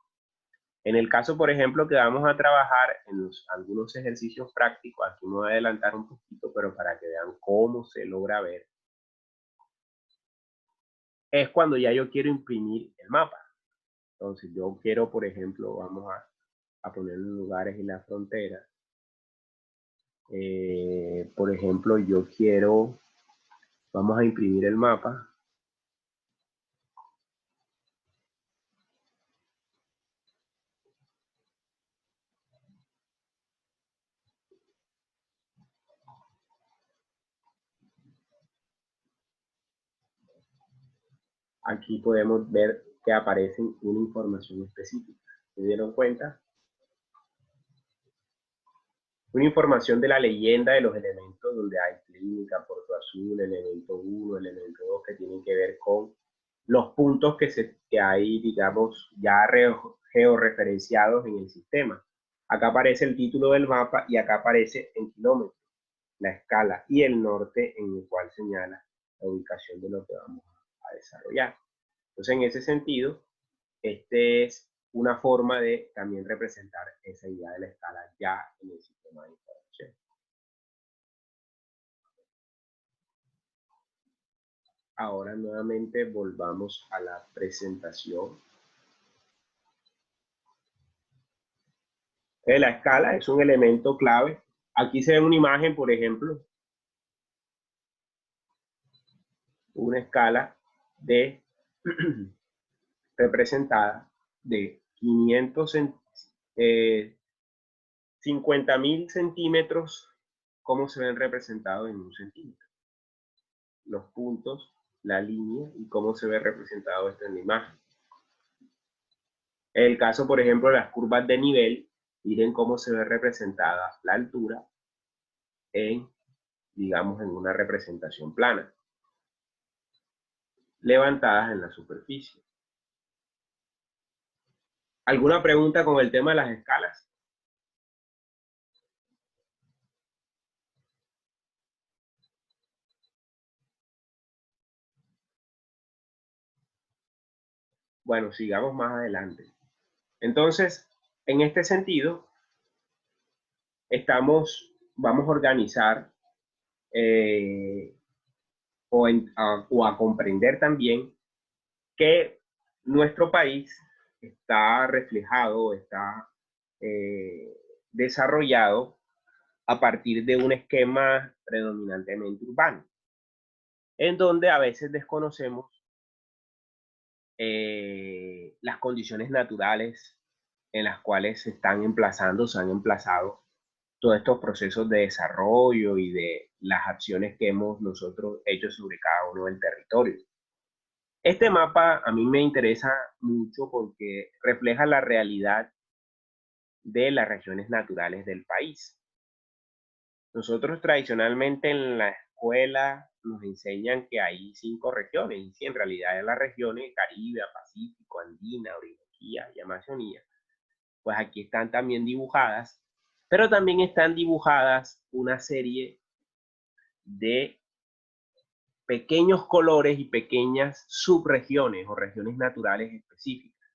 En el caso, por ejemplo, que vamos a trabajar en algunos ejercicios prácticos, aquí me voy a adelantar un poquito, pero para que vean cómo se logra ver, es cuando ya yo quiero imprimir el mapa. Entonces yo quiero, por ejemplo, vamos a poner lugares en la frontera. Por ejemplo, vamos a imprimir el mapa. Aquí podemos ver que aparece una información específica. ¿Se dieron cuenta? Una información de la leyenda de los elementos, donde hay clínica, Puerto Azul, elemento 1, elemento 2, que tienen que ver con los puntos que hay, digamos, ya georreferenciados en el sistema. Acá aparece el título del mapa y acá aparece en kilómetros la escala y el norte en el cual señala la ubicación de lo que vamos a desarrollar. Entonces, en ese sentido, este es una forma de también representar esa idea de la escala ya en el sistema de información. Ahora nuevamente volvamos a la presentación. La escala es un elemento clave. Aquí se ve una imagen, por ejemplo, una escala representada de 50.000 centímetros, ¿cómo se ven representados en un centímetro? Los puntos, la línea y cómo se ve representado esto en la imagen. En el caso, por ejemplo, de las curvas de nivel, miren cómo se ve representada la altura en, digamos, en una representación plana, levantadas en la superficie. ¿Alguna pregunta con el tema de las escalas? Bueno, sigamos más adelante. Entonces, en este sentido, vamos a organizar o a comprender también que nuestro país está reflejado, está desarrollado a partir de un esquema predominantemente urbano, en donde a veces desconocemos las condiciones naturales en las cuales se han emplazado todos estos procesos de desarrollo y de las acciones que hemos nosotros hecho sobre cada uno del territorio. Este mapa a mí me interesa mucho porque refleja la realidad de las regiones naturales del país. Nosotros tradicionalmente en la escuela nos enseñan que hay 5 regiones, y sí, en realidad es las regiones Caribe, Pacífico, Andina, Orinoquía y Amazonía. Pues aquí están también dibujadas, pero también están dibujadas una serie de pequeños colores y pequeñas subregiones o regiones naturales específicas.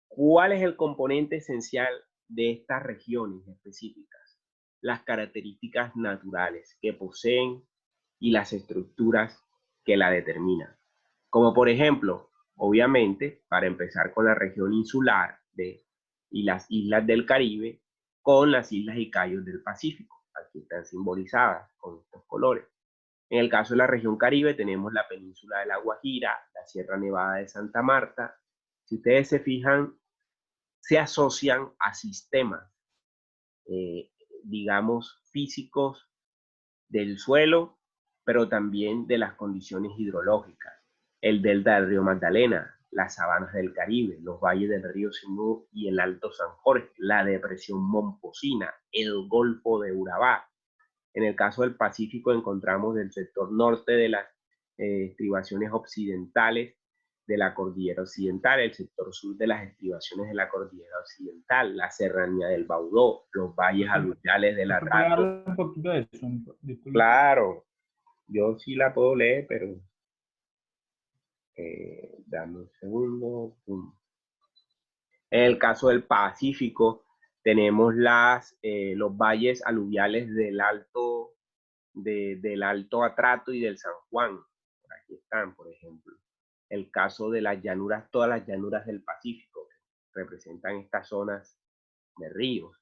¿Cuál es el componente esencial de estas regiones específicas? Las características naturales que poseen y las estructuras que la determinan. Como por ejemplo, obviamente, para empezar con la región insular y las islas del Caribe, con las islas y cayos del Pacífico. Aquí están simbolizadas con estos colores. En el caso de la región Caribe tenemos la península de La Guajira, la Sierra Nevada de Santa Marta. Si ustedes se fijan, se asocian a sistemas, digamos, físicos del suelo, pero también de las condiciones hidrológicas. El delta del río Magdalena, las sabanas del Caribe, los valles del río Sinú y el Alto San Jorge, la depresión Momposina, el Golfo de Urabá. En el caso del Pacífico encontramos el sector norte de las estribaciones occidentales de la cordillera occidental, el sector sur de las estribaciones de la cordillera occidental, la serranía del Baudó, los valles aluviales de la Rato. Un poquito de zoom, Claro, yo sí la puedo leer, pero dame un segundo. En el caso del Pacífico tenemos los valles aluviales del Alto Atrato y del San Juan. Por aquí están, por ejemplo. El caso de las llanuras, todas las llanuras del Pacífico, que representan estas zonas de ríos.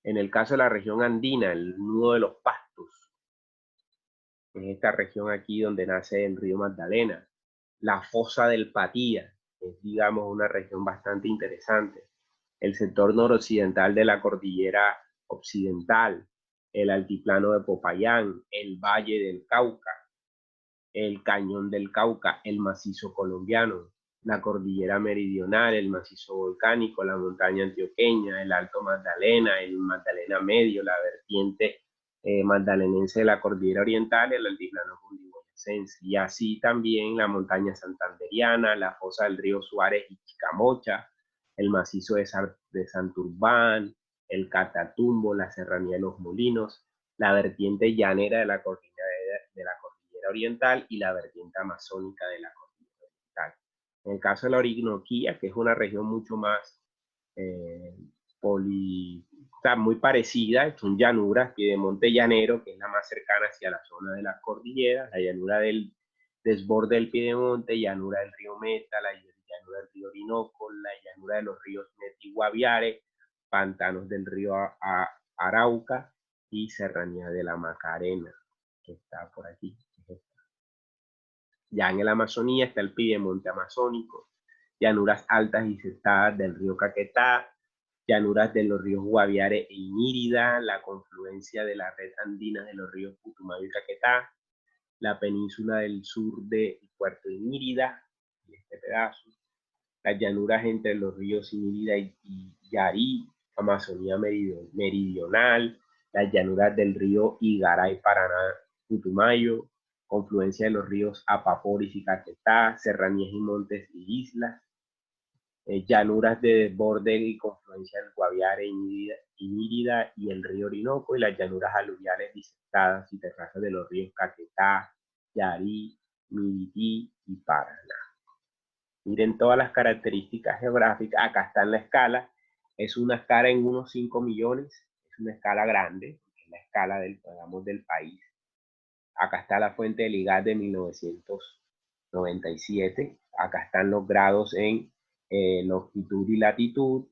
En el caso de la región andina, el nudo de los Pastos, es esta región aquí donde nace el río Magdalena. La fosa del Patía, es, digamos, una región bastante interesante. El sector noroccidental de la cordillera occidental, el altiplano de Popayán, el valle del Cauca, el cañón del Cauca, el macizo colombiano, la cordillera meridional, el macizo volcánico, la montaña antioqueña, el Alto Magdalena, el Magdalena Medio, la vertiente magdalenense de la cordillera oriental, el altiplano cundiboyacense, y así también la montaña santanderiana, la fosa del río Suárez y Chicamocha, el macizo de Santurbán, el Catatumbo, la serranía de los Molinos, la vertiente llanera de la cordillera oriental y la vertiente amazónica de la cordillera oriental. En el caso de la Orinoquía, que es una región mucho más muy parecida, son llanuras, piedemonte llanero, que es la más cercana hacia la zona de las cordilleras, la llanura del desborde del piedemonte, llanura del río Meta, la llanura del río Orinoco, la llanura de los ríos Meta y Guaviare, pantanos del río Arauca y serranía de la Macarena, que está por aquí. Ya en la Amazonía está el piedemonte amazónico, llanuras altas y sestadas del río Caquetá, llanuras de los ríos Guaviare e Inírida, la confluencia de la red andina de los ríos Putumayo y Caquetá, la península del sur de Puerto Inírida, y este pedazo, las llanuras entre los ríos Inírida y Yarí, Amazonía meridional, las llanuras del río Igaray, Paraná, Putumayo, confluencia de los ríos Apaporis y Caquetá, serranías y montes y islas, llanuras de desborde y confluencia del Guaviare, Inírida y el río Orinoco, y las llanuras aluviales disectadas y terrazas de los ríos Caquetá, Yarí, Mirití y Paraná. Miren todas las características geográficas. Acá está en la escala. Es una escala en unos 5 millones. Es una escala grande. Es la escala del país. Acá está la fuente del IGAD de 1997. Acá están los grados en longitud y latitud.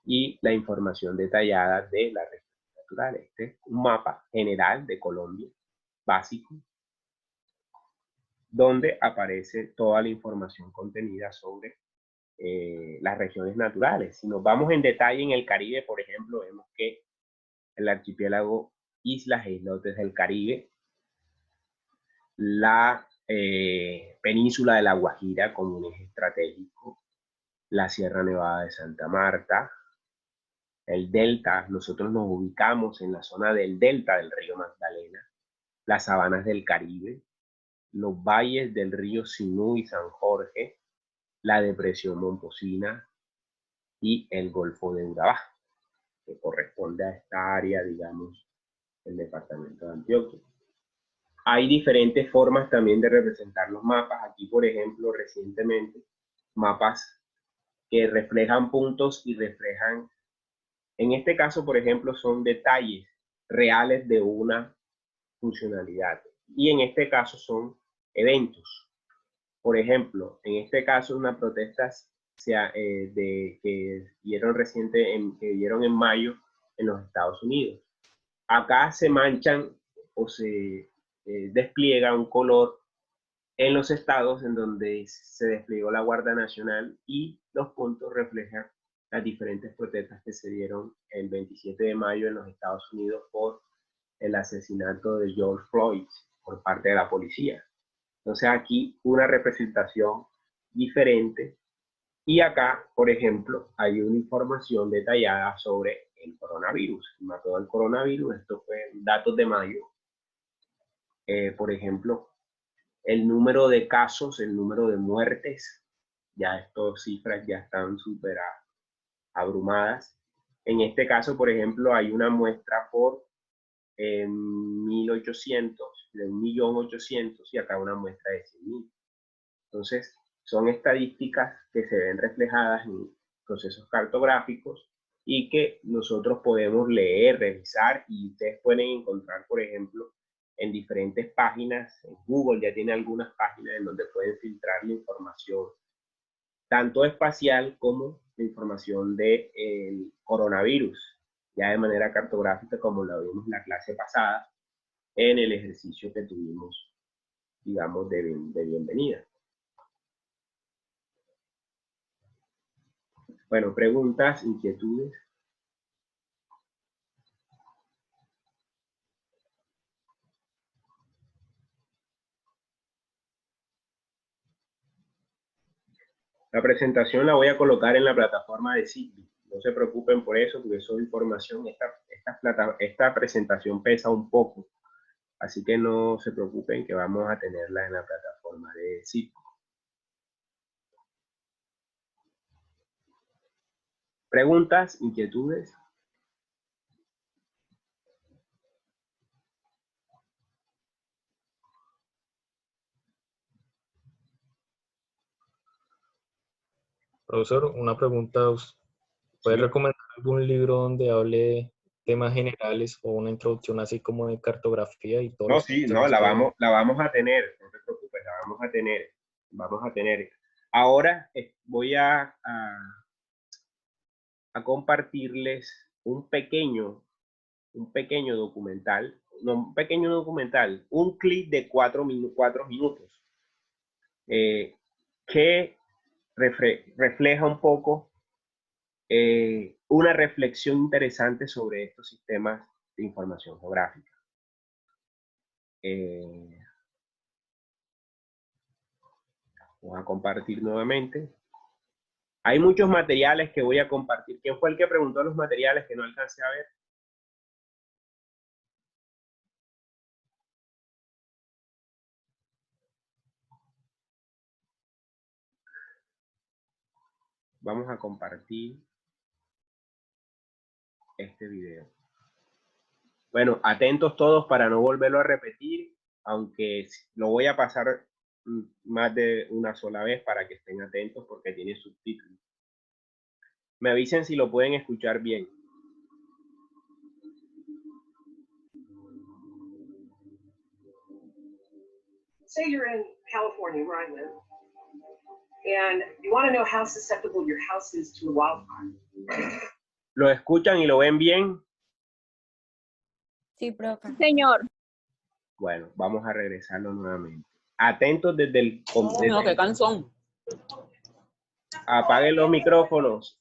Y la información detallada de la región natural. Este es un mapa general de Colombia, básico, donde aparece toda la información contenida sobre las regiones naturales. Si nos vamos en detalle en el Caribe, por ejemplo, vemos que el archipiélago Islas e Islotes del Caribe, la península de La Guajira como un eje estratégico, la Sierra Nevada de Santa Marta, el delta, nosotros nos ubicamos en la zona del delta del río Magdalena, las sabanas del Caribe, los valles del río Sinú y San Jorge, la depresión Momposina y el Golfo de Urabá, que corresponde a esta área, digamos, el departamento de Antioquia. Hay diferentes formas también de representar los mapas. Aquí, por ejemplo, recientemente, mapas que reflejan puntos y reflejan, en este caso, por ejemplo, son detalles reales de una funcionalidad. Y en este caso son eventos. Por ejemplo, en este caso, unas protestas que dieron en mayo en los Estados Unidos. Acá se manchan o se despliega un color en los estados en donde se desplegó la Guardia Nacional, y los puntos reflejan las diferentes protestas que se dieron el 27 de mayo en los Estados Unidos por el asesinato de George Floyd por parte de la policía. Entonces aquí una representación diferente, y acá, por ejemplo, hay una información detallada sobre el coronavirus. Mató al coronavirus, esto fue datos de mayo. Por ejemplo, el número de casos, el número de muertes, ya estas cifras ya están súper abrumadas. En este caso, por ejemplo, hay una muestra por 1.800, de 1.800.000, y acá una muestra de 100.000. Entonces, son estadísticas que se ven reflejadas en procesos cartográficos y que nosotros podemos leer, revisar, y ustedes pueden encontrar, por ejemplo, en diferentes páginas. En Google ya tiene algunas páginas en donde pueden filtrar la información, tanto espacial como la información del coronavirus, ya de manera cartográfica, como lo vimos en la clase pasada, en el ejercicio que tuvimos, digamos, de bienvenida. Bueno, preguntas, inquietudes. La presentación la voy a colocar en la plataforma de Sitbit. No se preocupen por eso, porque eso es información. Esta presentación pesa un poco, así que no se preocupen, que vamos a tenerla en la plataforma de Sitbit. ¿Preguntas, inquietudes? Profesor, una pregunta. ¿Puede recomendar algún libro donde hable temas generales o una introducción así como de cartografía y todos los Sí, temas la que... vamos a tener, no te preocupes, la vamos a tener. Ahora voy a compartirles un pequeño documental, un clip de 4 minutos, que refleja un poco una reflexión interesante sobre estos sistemas de información geográfica. Vamos a compartir nuevamente. Hay muchos materiales que voy a compartir. ¿Quién fue el que preguntó los materiales que no alcancé a ver? Vamos a compartir este video. Bueno, atentos todos para no volverlo a repetir, aunque lo voy a pasar más de una sola vez para que estén atentos porque tiene subtítulos. Me avisen si lo pueden escuchar bien. Say you're in California, where I live, and you want to know how susceptible your house is to a wildfire. ¿Lo escuchan y lo ven bien? Sí, profe. Señor. Bueno, vamos a regresarlo nuevamente. Atentos desde el... No, qué cansón. Apaguen los micrófonos.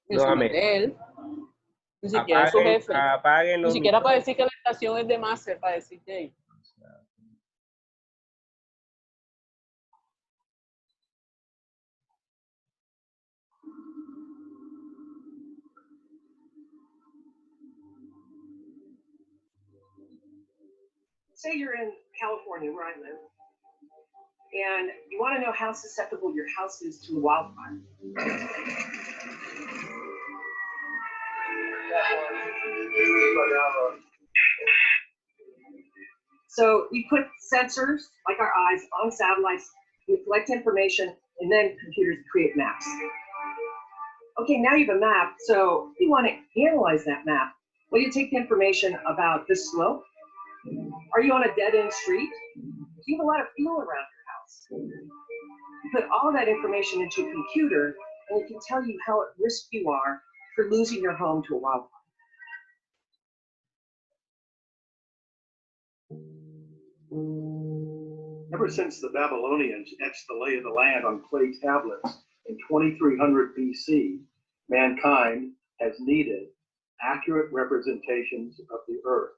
Nuevamente. Él. Ni siquiera es su jefe. Apaguen los Ni siquiera para micrófonos. decir que la estación es de Master, para decir de él. Say you're in California, where I live, and you want to know how susceptible your house is to a wildfire. So we put sensors, like our eyes, on satellites, we collect information, and then computers create maps. Okay, now you have a map, so you want to analyze that map. Well, you take the information about this slope. Are you on a dead-end street? Do you have a lot of fuel around your house? You put all that information into a computer, and it can tell you how at risk you are for losing your home to a wildfire. Ever since the Babylonians etched the lay of the land on clay tablets in 2300 BC, mankind has needed accurate representations of the earth.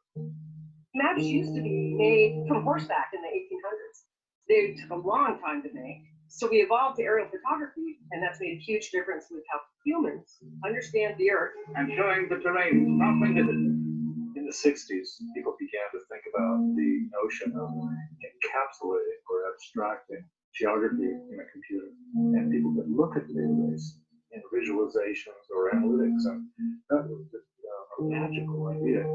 Maps used to be made from horseback in the 1800s. They took a long time to make. So we evolved to aerial photography, and that's made a huge difference with how humans understand the earth. And showing the terrain properly hidden. In the 60s, people began to think about the notion of encapsulating or abstracting geography in a computer. And people could look at the database in visualizations or analytics, and that was just a magical idea.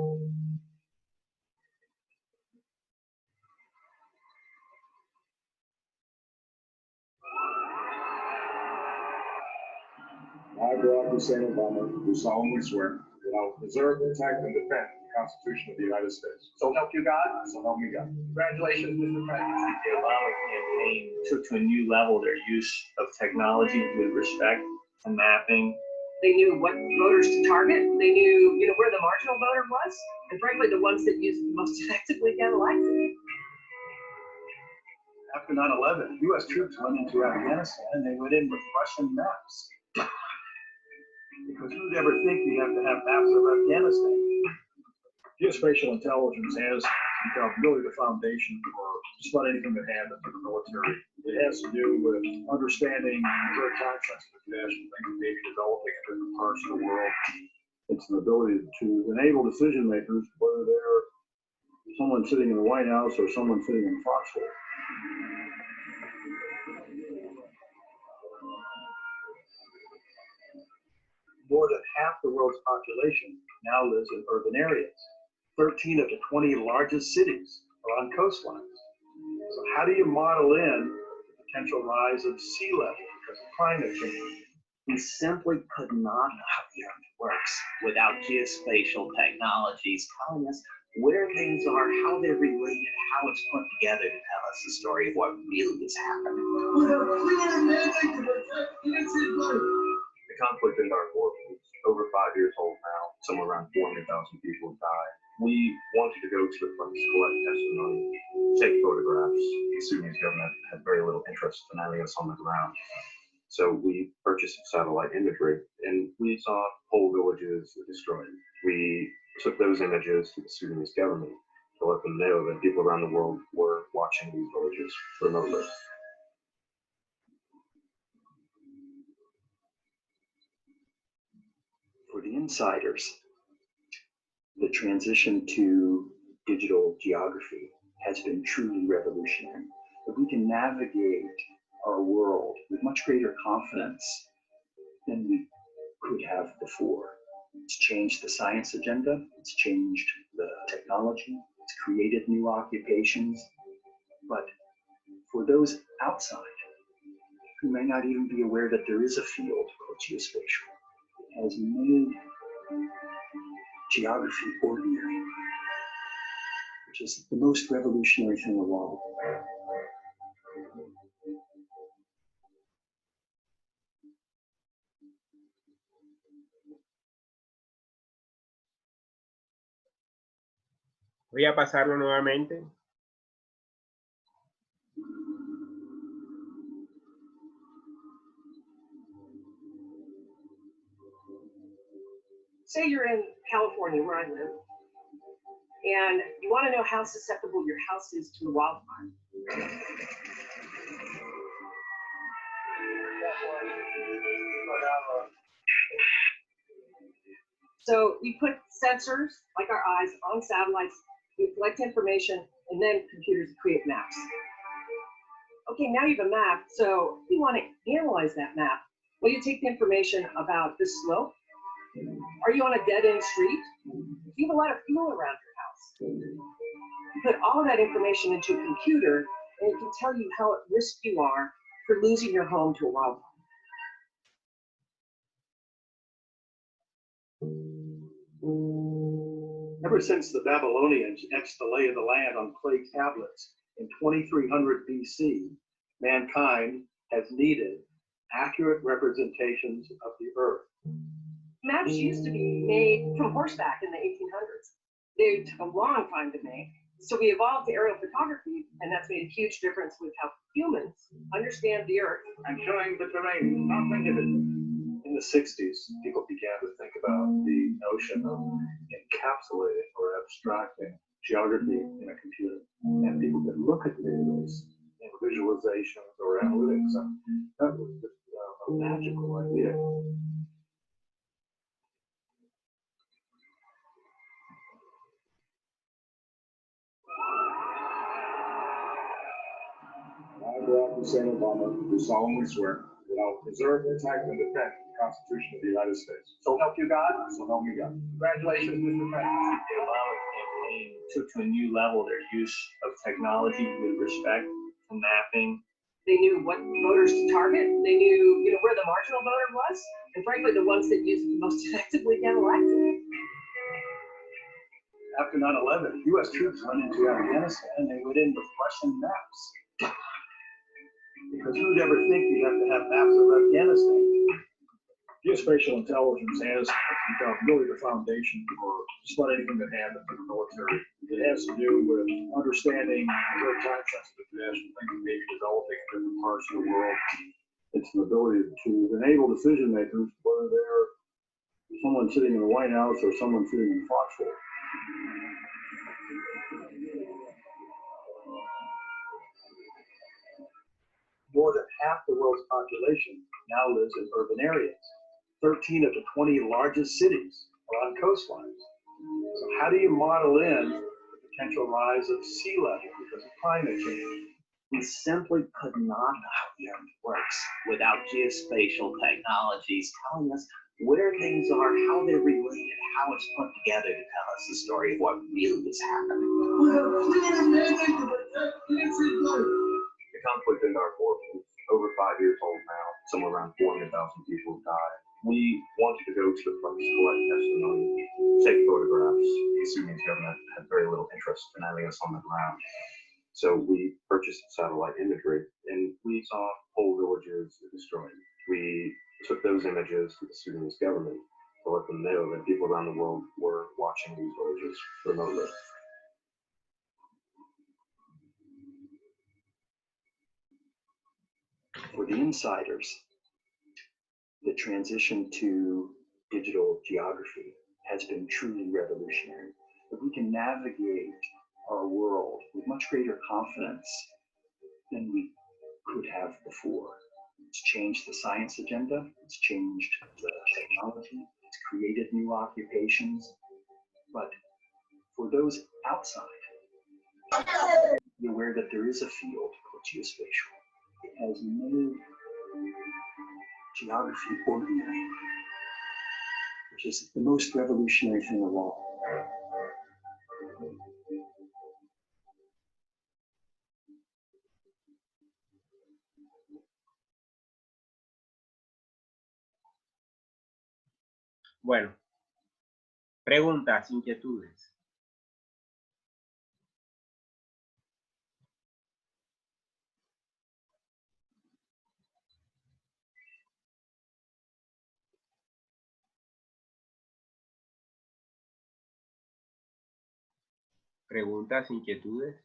I, Barack Hussein Obama, do solemnly swear that I will preserve, protect, and defend the Constitution of the United States. So help you God. So help me God. Congratulations, Mr. President. The Obama campaign took to a new level their use of technology with respect to mapping. They knew what voters to target. They knew, where the marginal voter was, and frankly, the ones that used most effectively get elected. After 9/11, U.S. troops went into Afghanistan and they went in with Russian maps. Because who'd ever think you have to have maps of Afghanistan? Geospatial intelligence has become really the foundation for just about anything that happens in the military. It has to do with understanding very time-sensitive national things that may be developing in different parts of the world. It's an ability to enable decision makers, whether they're someone sitting in the White House or someone sitting in Foxhole. More than half the world's population now lives in urban areas. 13 of the 20 largest cities are on coastlines. So how do you model in the potential rise of sea level because of climate change? We simply could not have the Earth works without geospatial technologies telling us where things are, how they're related, how it's put together to tell us the story of what really is happening. The conflict in Darfur is over 5 years old now. Somewhere around 400,000 people have died. We wanted to go to the front to collect testimony, take photographs. The Sudanese government had very little interest in having us on the ground. So we purchased satellite imagery, and we saw whole villages destroyed. We took those images to the Sudanese government to let them know that people around the world were watching these villages remotely. For the insiders, the transition to digital geography has been truly revolutionary. But we can navigate our world with much greater confidence than we could have before. It's changed the science agenda, it's changed the technology, it's created new occupations. But for those outside who may not even be aware that there is a field called geospatial, it has made geography ordinary, which is the most revolutionary thing of all. Voy a pasarlo nuevamente. Say you're in California, where I live, and you want to know how susceptible your house is to a wildfire. So we put sensors, like our eyes, on satellites, we collect information, and then computers create maps. Okay, now you have a map, so if you want to analyze that map, well, you take the information about this slope. Are you on a dead-end street? Do you have a lot of fuel around your house? You put all of that information into a computer, and it can tell you how at risk you are for losing your home to a wildfire. Ever since the Babylonians etched the lay of the land on clay tablets in 2300 BC, mankind has needed accurate representations of the earth. Maps used to be made from horseback in the 1800s. They took a long time to make. So we evolved to aerial photography, and that's made a huge difference with how humans understand the earth. And showing the terrain, not vivid. In the 60s, people began to think about the notion of encapsulating or abstracting geography in a computer. And people could look at these in visualizations or analytics, and that was just a magical idea. I, Barack Hussein Obama, do solemnly swear that I will preserve, protect, and defend the Constitution of the United States. So help you God. So help me God. Congratulations, Mr. President. The Obama campaign took to a new level their use of technology with respect to mapping. They knew what voters to target. They knew, where the marginal voter was, and frankly, the ones that used it the most effectively get elected. After 9/11, U.S. troops went into Afghanistan and they went in with Russian maps. Because who'd ever think you'd have to have maps of Afghanistan? Geospatial intelligence has become really the foundation for just about anything that happens in the military. It has to do with understanding very time-sensitive national thinking, maybe developing in different parts of the world. It's an ability to enable decision makers, whether they're someone sitting in the White House or someone sitting in Foxhole. More than half the world's population now lives in urban areas. 13 of the 20 largest cities are on coastlines. So how do you model in the potential rise of sea level because of climate change? We simply could not know how the earth works without geospatial technologies telling us where things are, how they're related, how it's put together to tell us the story of what really is happening. The conflict in Darfur is over 5 years old now. Somewhere around 400,000 people have died. We wanted to go to the front to collect testimony, take photographs. The Sudanese government had very little interest in having us on the ground. So we purchased satellite imagery, and we saw whole villages destroyed. We took those images to the Sudanese government to let them know that people around the world were watching these villages remotely. For the insiders, the transition to digital geography has been truly revolutionary. If we can navigate our world with much greater confidence than we could have before. It's changed the science agenda, it's changed the technology, it's created new occupations. But for those outside, be aware that there is a field called geospatial. It has many geography ordinary, which is the most revolutionary thing of all. Bueno, preguntas, inquietudes. Preguntas, inquietudes.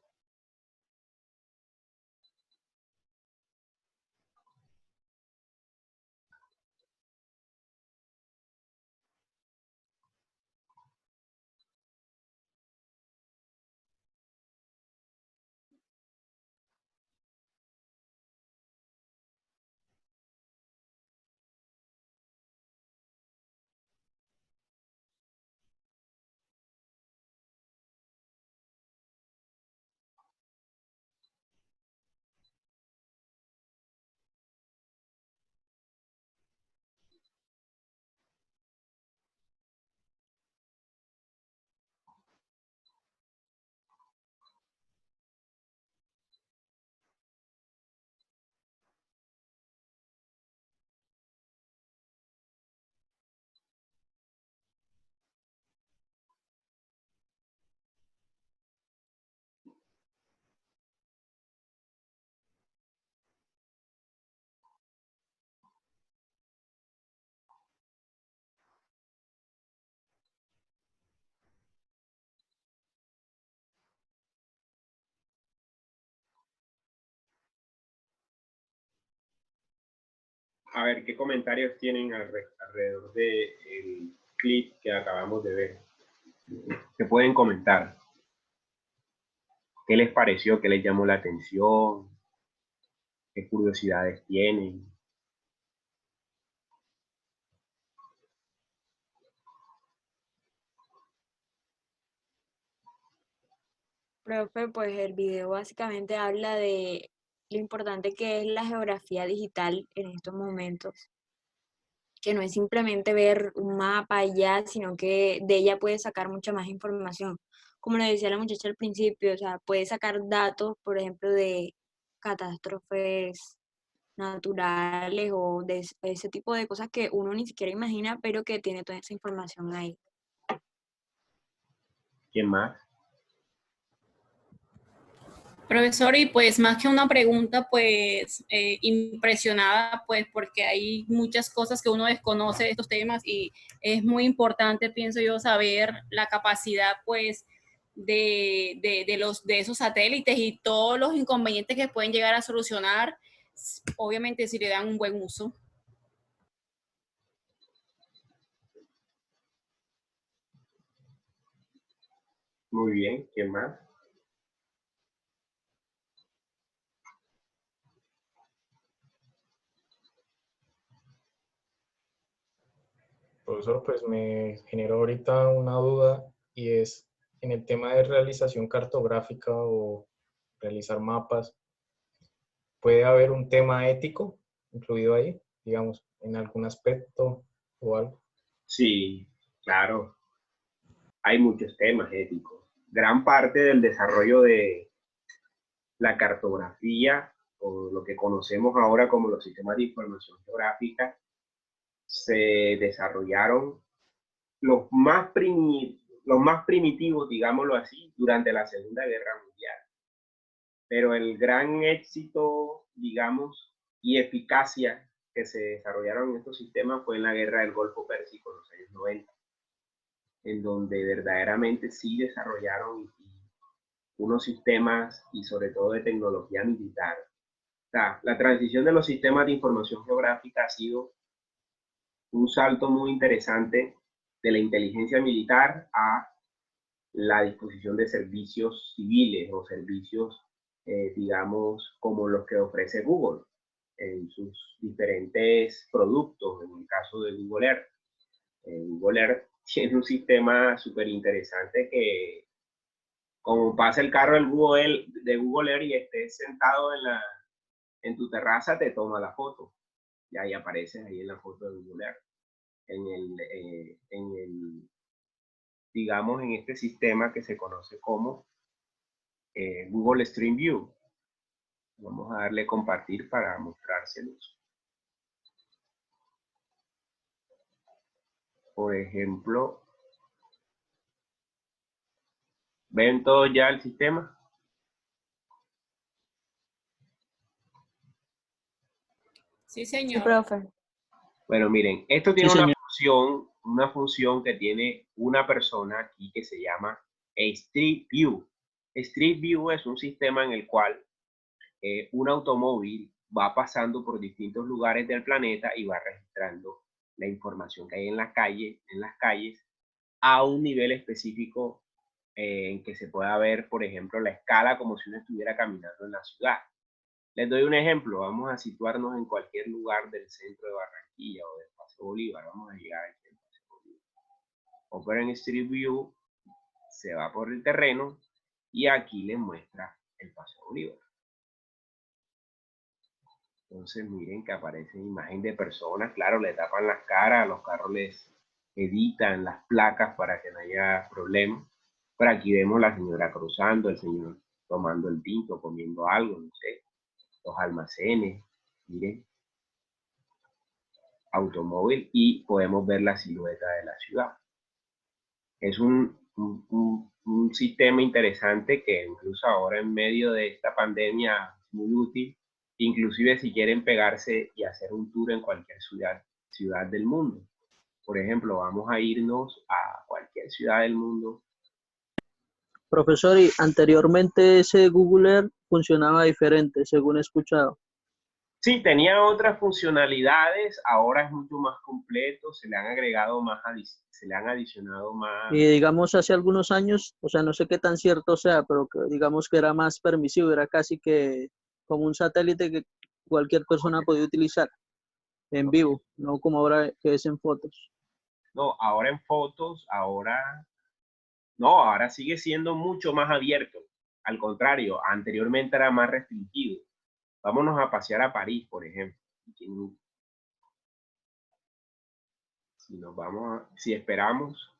A ver, ¿qué comentarios tienen alrededor del clip que acabamos de ver? ¿Qué pueden comentar? ¿Qué les pareció? ¿Qué les llamó la atención? ¿Qué curiosidades tienen? Profe, pues el video básicamente habla de lo importante que es la geografía digital en estos momentos, que no es simplemente ver un mapa y ya, sino que de ella puedes sacar mucha más información. Como le decía la muchacha al principio, o sea, puedes sacar datos, por ejemplo, de catástrofes naturales o de ese tipo de cosas que uno ni siquiera imagina, pero que tiene toda esa información ahí. ¿Quién más? Profesor, y pues más que una pregunta, pues impresionada, pues porque hay muchas cosas que uno desconoce de estos temas y es muy importante, pienso yo, saber la capacidad, pues, de esos satélites y todos los inconvenientes que pueden llegar a solucionar, obviamente si le dan un buen uso. Muy bien, ¿quién más? Profesor, pues me generó ahorita una duda y es en el tema de realización cartográfica o realizar mapas, ¿puede haber un tema ético incluido ahí, digamos, en algún aspecto o algo? Sí, claro. Hay muchos temas éticos. Gran parte del desarrollo de la cartografía, o lo que conocemos ahora como los sistemas de información geográfica, se desarrollaron los más primitivos, digámoslo así, durante la Segunda Guerra Mundial. Pero el gran éxito, digamos, y eficacia que se desarrollaron en estos sistemas fue en la guerra del Golfo Pérsico en los años 90, en donde verdaderamente sí desarrollaron unos sistemas y sobre todo de tecnología militar. O sea, la transición de los sistemas de información geográfica ha sido un salto muy interesante de la inteligencia militar a la disposición de servicios civiles o servicios, digamos, como los que ofrece Google en sus diferentes productos, en el caso de Google Earth. Google Earth tiene un sistema súper interesante que, como pasa el carro de Google Earth y estés sentado en tu terraza, te toma la foto. Y ahí apareces ahí en la foto de Google Earth. Digamos, en este sistema que se conoce como Google Street View. Vamos a darle compartir para mostrárselos. Por ejemplo, ¿ven todos ya el sistema? Sí, señor. Sí, profe. Bueno, miren, esto tiene Sí, una función que tiene una persona aquí que se llama Street View. Street View es un sistema en el cual un automóvil va pasando por distintos lugares del planeta y va registrando la información que hay en las calles a un nivel específico en que se pueda ver, por ejemplo, la escala como si uno estuviera caminando en la ciudad. Les doy un ejemplo, vamos a situarnos en cualquier lugar del centro de Barranquilla o del Paseo Bolívar, vamos a llegar aquí al Paseo Bolívar. Opera en Street View, se va por el terreno y aquí les muestra el Paseo Bolívar. Entonces miren que aparece imagen de personas, claro, le tapan las caras, a los carros les editan las placas para que no haya problema. Pero aquí vemos la señora cruzando, el señor tomando el tinto, comiendo algo, no sé, los almacenes, miren, automóvil y podemos ver la silueta de la ciudad. Es un sistema interesante que incluso ahora en medio de esta pandemia es muy útil. Inclusive si quieren pegarse y hacer un tour en cualquier ciudad del mundo. Por ejemplo, vamos a irnos a cualquier ciudad del mundo. Profesor, y anteriormente ese Google Earth funcionaba diferente, según he escuchado. Sí, tenía otras funcionalidades, ahora es mucho más completo, se le han agregado más, se le han adicionado más. Y digamos hace algunos años, o sea, no sé qué tan cierto sea, pero que, digamos que era más permisivo, era casi que como un satélite que cualquier persona podía utilizar en vivo, no como ahora que es en fotos. No, ahora en fotos, ahora sigue siendo mucho más abierto. Al contrario, anteriormente era más restringido. Vámonos a pasear a París, por ejemplo. Si esperamos,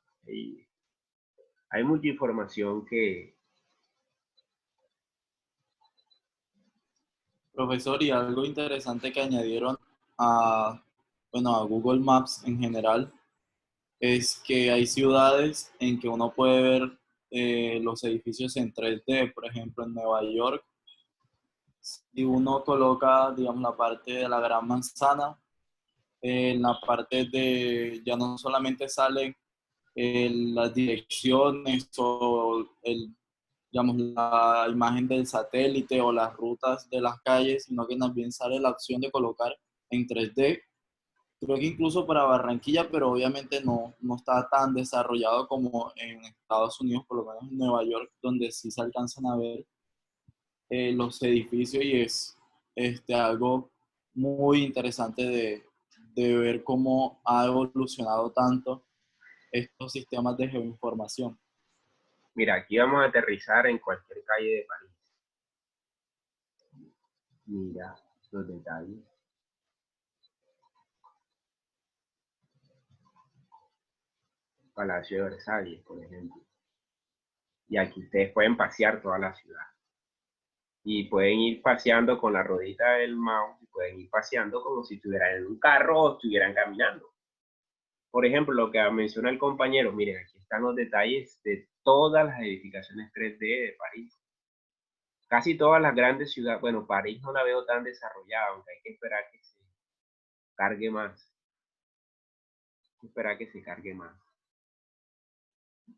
hay mucha información que... Profesor, y algo interesante que añadieron a Google Maps en general es que hay ciudades en que uno puede ver los edificios en 3D. Por ejemplo, en Nueva York, si uno coloca, digamos, la parte de la Gran Manzana, en la parte ya no solamente salen las direcciones o digamos, la imagen del satélite o las rutas de las calles, sino que también sale la opción de colocar en 3D. Creo que incluso para Barranquilla, pero obviamente no está tan desarrollado como en Estados Unidos, por lo menos en Nueva York, donde sí se alcanzan a ver los edificios y es algo muy interesante de ver cómo ha evolucionado tanto estos sistemas de geoinformación. Mira, aquí vamos a aterrizar en cualquier calle de París. Mira los detalles. Palacio de Versalles, por ejemplo. Y aquí ustedes pueden pasear toda la ciudad. Y pueden ir paseando con la ruedita del mouse, y pueden ir paseando como si estuvieran en un carro o estuvieran caminando. Por ejemplo, lo que menciona el compañero, miren, aquí están los detalles de todas las edificaciones 3D de París. Casi todas las grandes ciudades, bueno, París no la veo tan desarrollada, aunque hay que esperar cargue más. Espera que se cargue más.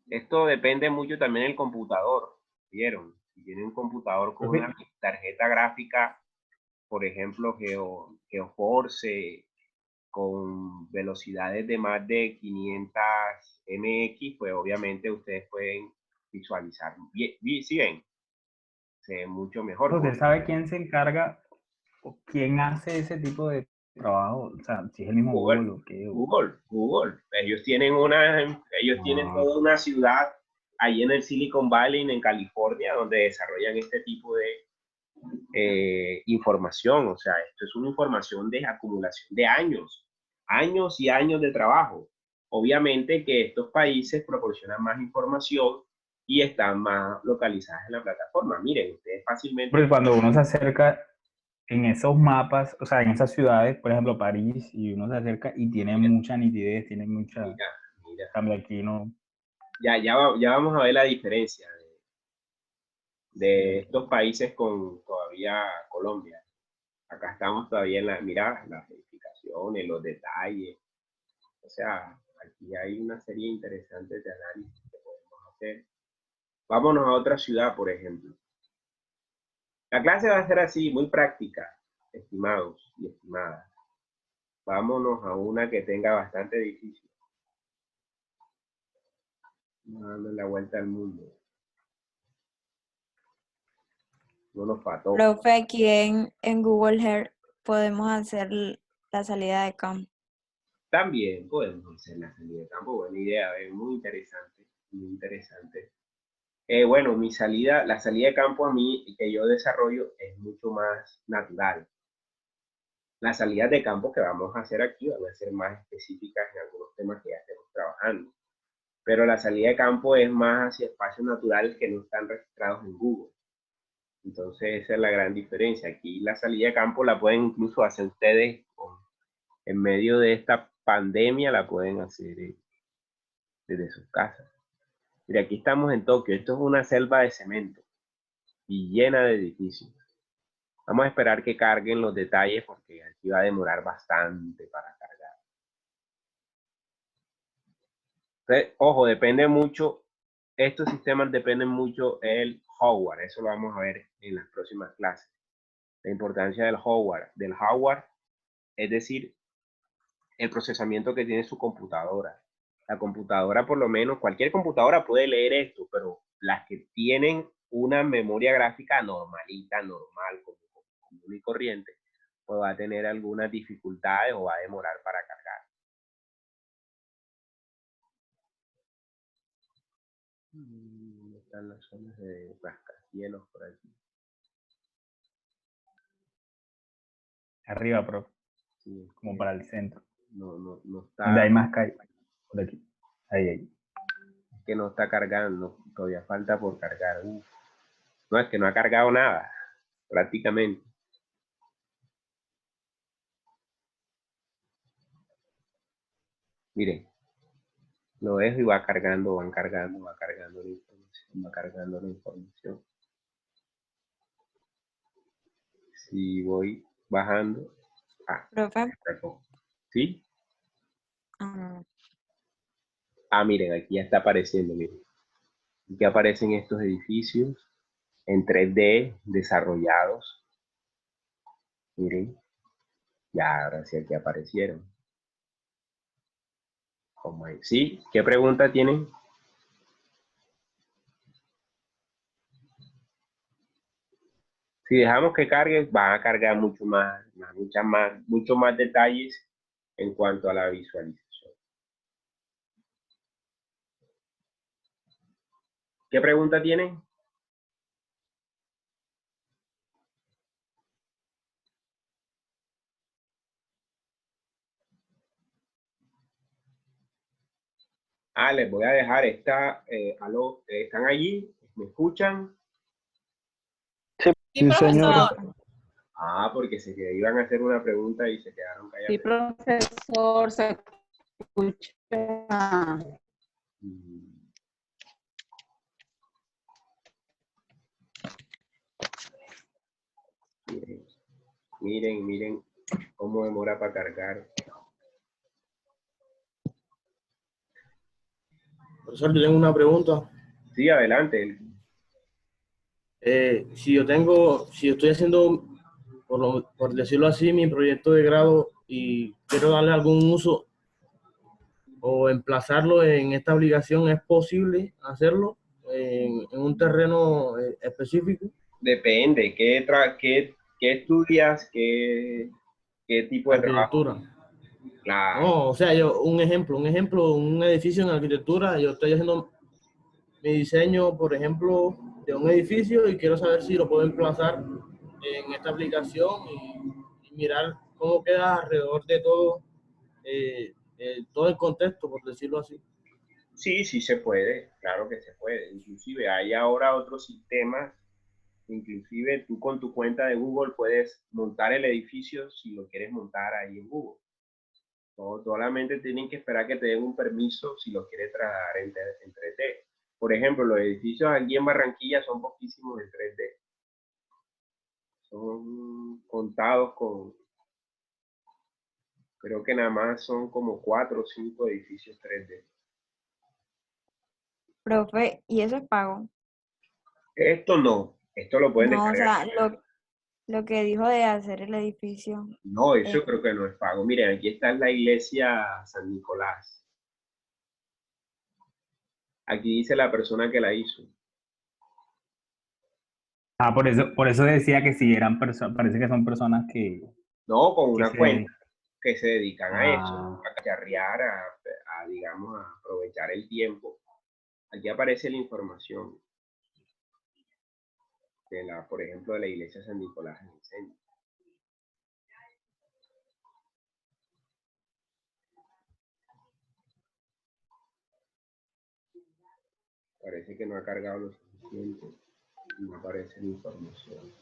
Esto depende mucho también del computador, ¿vieron? Si tiene un computador con una tarjeta gráfica, por ejemplo, GeoForce, con velocidades de más de 500 MX, pues obviamente ustedes pueden visualizar. ¿Sí ven? Se ve mucho mejor. ¿Usted sabe quién se encarga o quién hace ese tipo de trabajo? O sea, si es el mismo Google o qué. Google. Ellos tienen toda una ciudad ahí en el Silicon Valley, en California, donde desarrollan este tipo de información. O sea, esto es una información de acumulación de años y años de trabajo. Obviamente que estos países proporcionan más información y están más localizadas en la plataforma. Miren, ustedes fácilmente... Porque cuando uno se acerca en esos mapas, o sea, en esas ciudades, por ejemplo, París, y uno se acerca y tiene mucha nitidez, tiene mucha... Mira. Cambio aquí no... Ya vamos a ver la diferencia de estos países con todavía Colombia. Acá estamos todavía en las verificaciones, los detalles. O sea, aquí hay una serie interesante de análisis que podemos hacer. Vámonos a otra ciudad, por ejemplo. La clase va a ser así, muy práctica, estimados y estimadas. Vámonos a una que tenga bastante difícil. Dando la vuelta al mundo. No nos faltó. Profe, aquí en Google Earth podemos hacer la salida de campo. También podemos hacer la salida de campo, buena idea, es muy interesante, muy interesante. Bueno, la salida de campo a mí, que yo desarrollo, es mucho más natural. Las salidas de campo que vamos a hacer aquí van a ser más específicas en algunos temas que ya estemos trabajando. Pero la salida de campo es más hacia espacios naturales que no están registrados en Google. Entonces esa es la gran diferencia. Aquí la salida de campo la pueden incluso hacer ustedes en medio de esta pandemia, la pueden hacer desde sus casas. Mira, aquí estamos en Tokio. Esto es una selva de cemento y llena de edificios. Vamos a esperar que carguen los detalles porque aquí va a demorar bastante para cargar. Entonces, ojo, depende mucho, estos sistemas dependen mucho del hardware. Eso lo vamos a ver en las próximas clases. La importancia del hardware, es decir, el procesamiento que tiene su computadora. La computadora, por lo menos, cualquier computadora puede leer esto, pero las que tienen una memoria gráfica normalita, normal, común y corriente, pues va a tener algunas dificultades o va a demorar para cargar. Están las zonas de rascacielos por aquí. Arriba, profe. Sí, como para el centro. No está. Donde hay más calle. Por aquí. Ahí. Es que no está cargando. Todavía falta por cargar. No, es que no ha cargado nada. Prácticamente. Miren. Lo dejo y va cargando la información. Si voy bajando. Profe. ¿Sí? Miren, aquí ya está apareciendo, miren. Aquí aparecen estos edificios en 3D desarrollados. Miren. Ya, ahora sí aquí aparecieron. ¿Sí? ¿Qué pregunta tienen? Si dejamos que cargue, van a cargar mucho más detalles en cuanto a la visualización. ¿Qué pregunta tienen? Les voy a dejar aló, ¿están allí? ¿Me escuchan? Sí, señor. Porque se iban a hacer una pregunta y se quedaron callados. Sí, profesor, se escucha. Miren. ¿Cómo demora para cargar? Profesor, yo tengo una pregunta. Sí, adelante. Si yo estoy haciendo, por decirlo así, mi proyecto de grado y quiero darle algún uso o emplazarlo en esta aplicación, ¿es posible hacerlo en un terreno específico? Depende, ¿qué estudias? ¿Qué tipo de trabajo? Arquitectura. Claro. No, o sea, un ejemplo, un edificio en arquitectura, yo estoy haciendo mi diseño, por ejemplo, de un edificio y quiero saber si lo puedo emplazar en esta aplicación y mirar cómo queda alrededor de todo, todo el contexto, por decirlo así. Sí, sí se puede, claro que se puede. Inclusive hay ahora otros sistemas, inclusive tú con tu cuenta de Google puedes montar el edificio si lo quieres montar ahí en Google. No, solamente tienen que esperar que te den un permiso si lo quieres trasladar en 3D. Por ejemplo, los edificios aquí en Barranquilla son poquísimos en 3D. Son contados creo que nada más son como 4 o 5 edificios 3D. Profe, ¿y eso es pago? Esto no, esto lo pueden No, o descargar. sea, lo que dijo de hacer el edificio. No, eso creo que no es pago. Miren, aquí está la iglesia San Nicolás. Aquí dice la persona que la hizo. Ah, por eso decía que si eran personas, parece que son personas que... No, con que una se- cuenta que se dedican a eso, Ah, a cacharrear, digamos, a aprovechar el tiempo. Aquí aparece la información de por ejemplo, de la iglesia San Nicolás en el centro. Parece que no ha cargado lo suficiente. No aparece la información.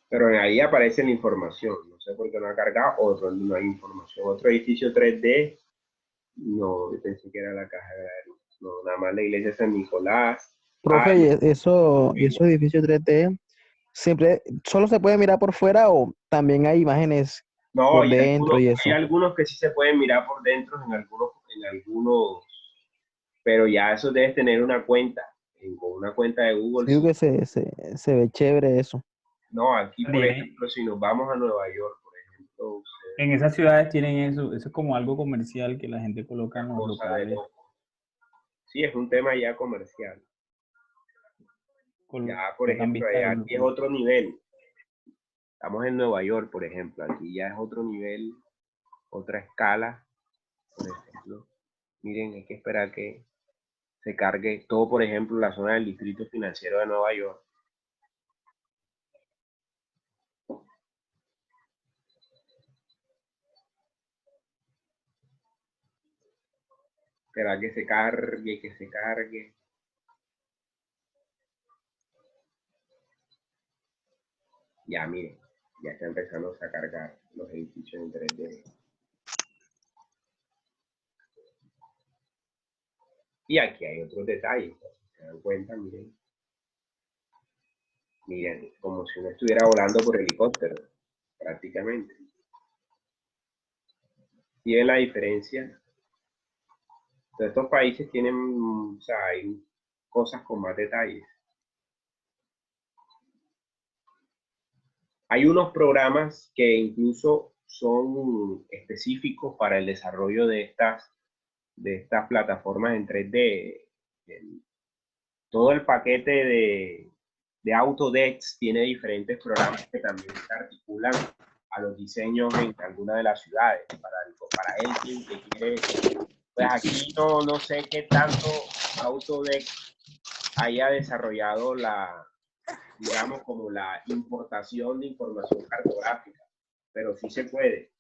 Pero ahí aparece la información. No sé por qué no ha cargado. Otro no hay información. Otro edificio 3D. No, yo pensé que era la caja de la luz. No, nada más la iglesia San Nicolás. Profe, ¿y esos edificios 3D siempre solo se puede mirar por fuera o también hay imágenes No, por dentro y hay eso? algunos que sí se pueden mirar por dentro, en algunos, pero ya eso debes tener una cuenta, con una cuenta de Google. Digo que se ve chévere eso. No, aquí por Tiene- ejemplo, si nos vamos a Nueva York, por ejemplo, en esas ciudades tienen eso es como algo comercial que la gente coloca en los cosa de locales. loco. Sí, es un tema ya comercial. Ya, por Colocan ejemplo, vista de aquí es otro nivel. Estamos en Nueva York, por ejemplo, aquí ya es otro nivel, otra escala, por ejemplo. Miren, hay que esperar que se cargue todo, por ejemplo, la zona del distrito financiero de Nueva York. Esperar que se cargue, que se cargue. Ya, miren, ya está empezando a cargar los edificios en 3D. Y aquí hay otros detalles, si se dan cuenta, miren. Miren, como si uno estuviera volando por helicóptero, prácticamente. ¿Y ven la diferencia? Entonces, estos países tienen, o sea, hay cosas con más detalles. Hay unos programas que incluso son específicos para el desarrollo de estas plataformas en 3D. Todo el paquete de Autodesk tiene diferentes programas que también se articulan a los diseños en alguna de las ciudades. Para él que quiere, pues aquí no sé qué tanto Autodesk haya desarrollado digamos, como la importación de información cartográfica, pero sí se puede.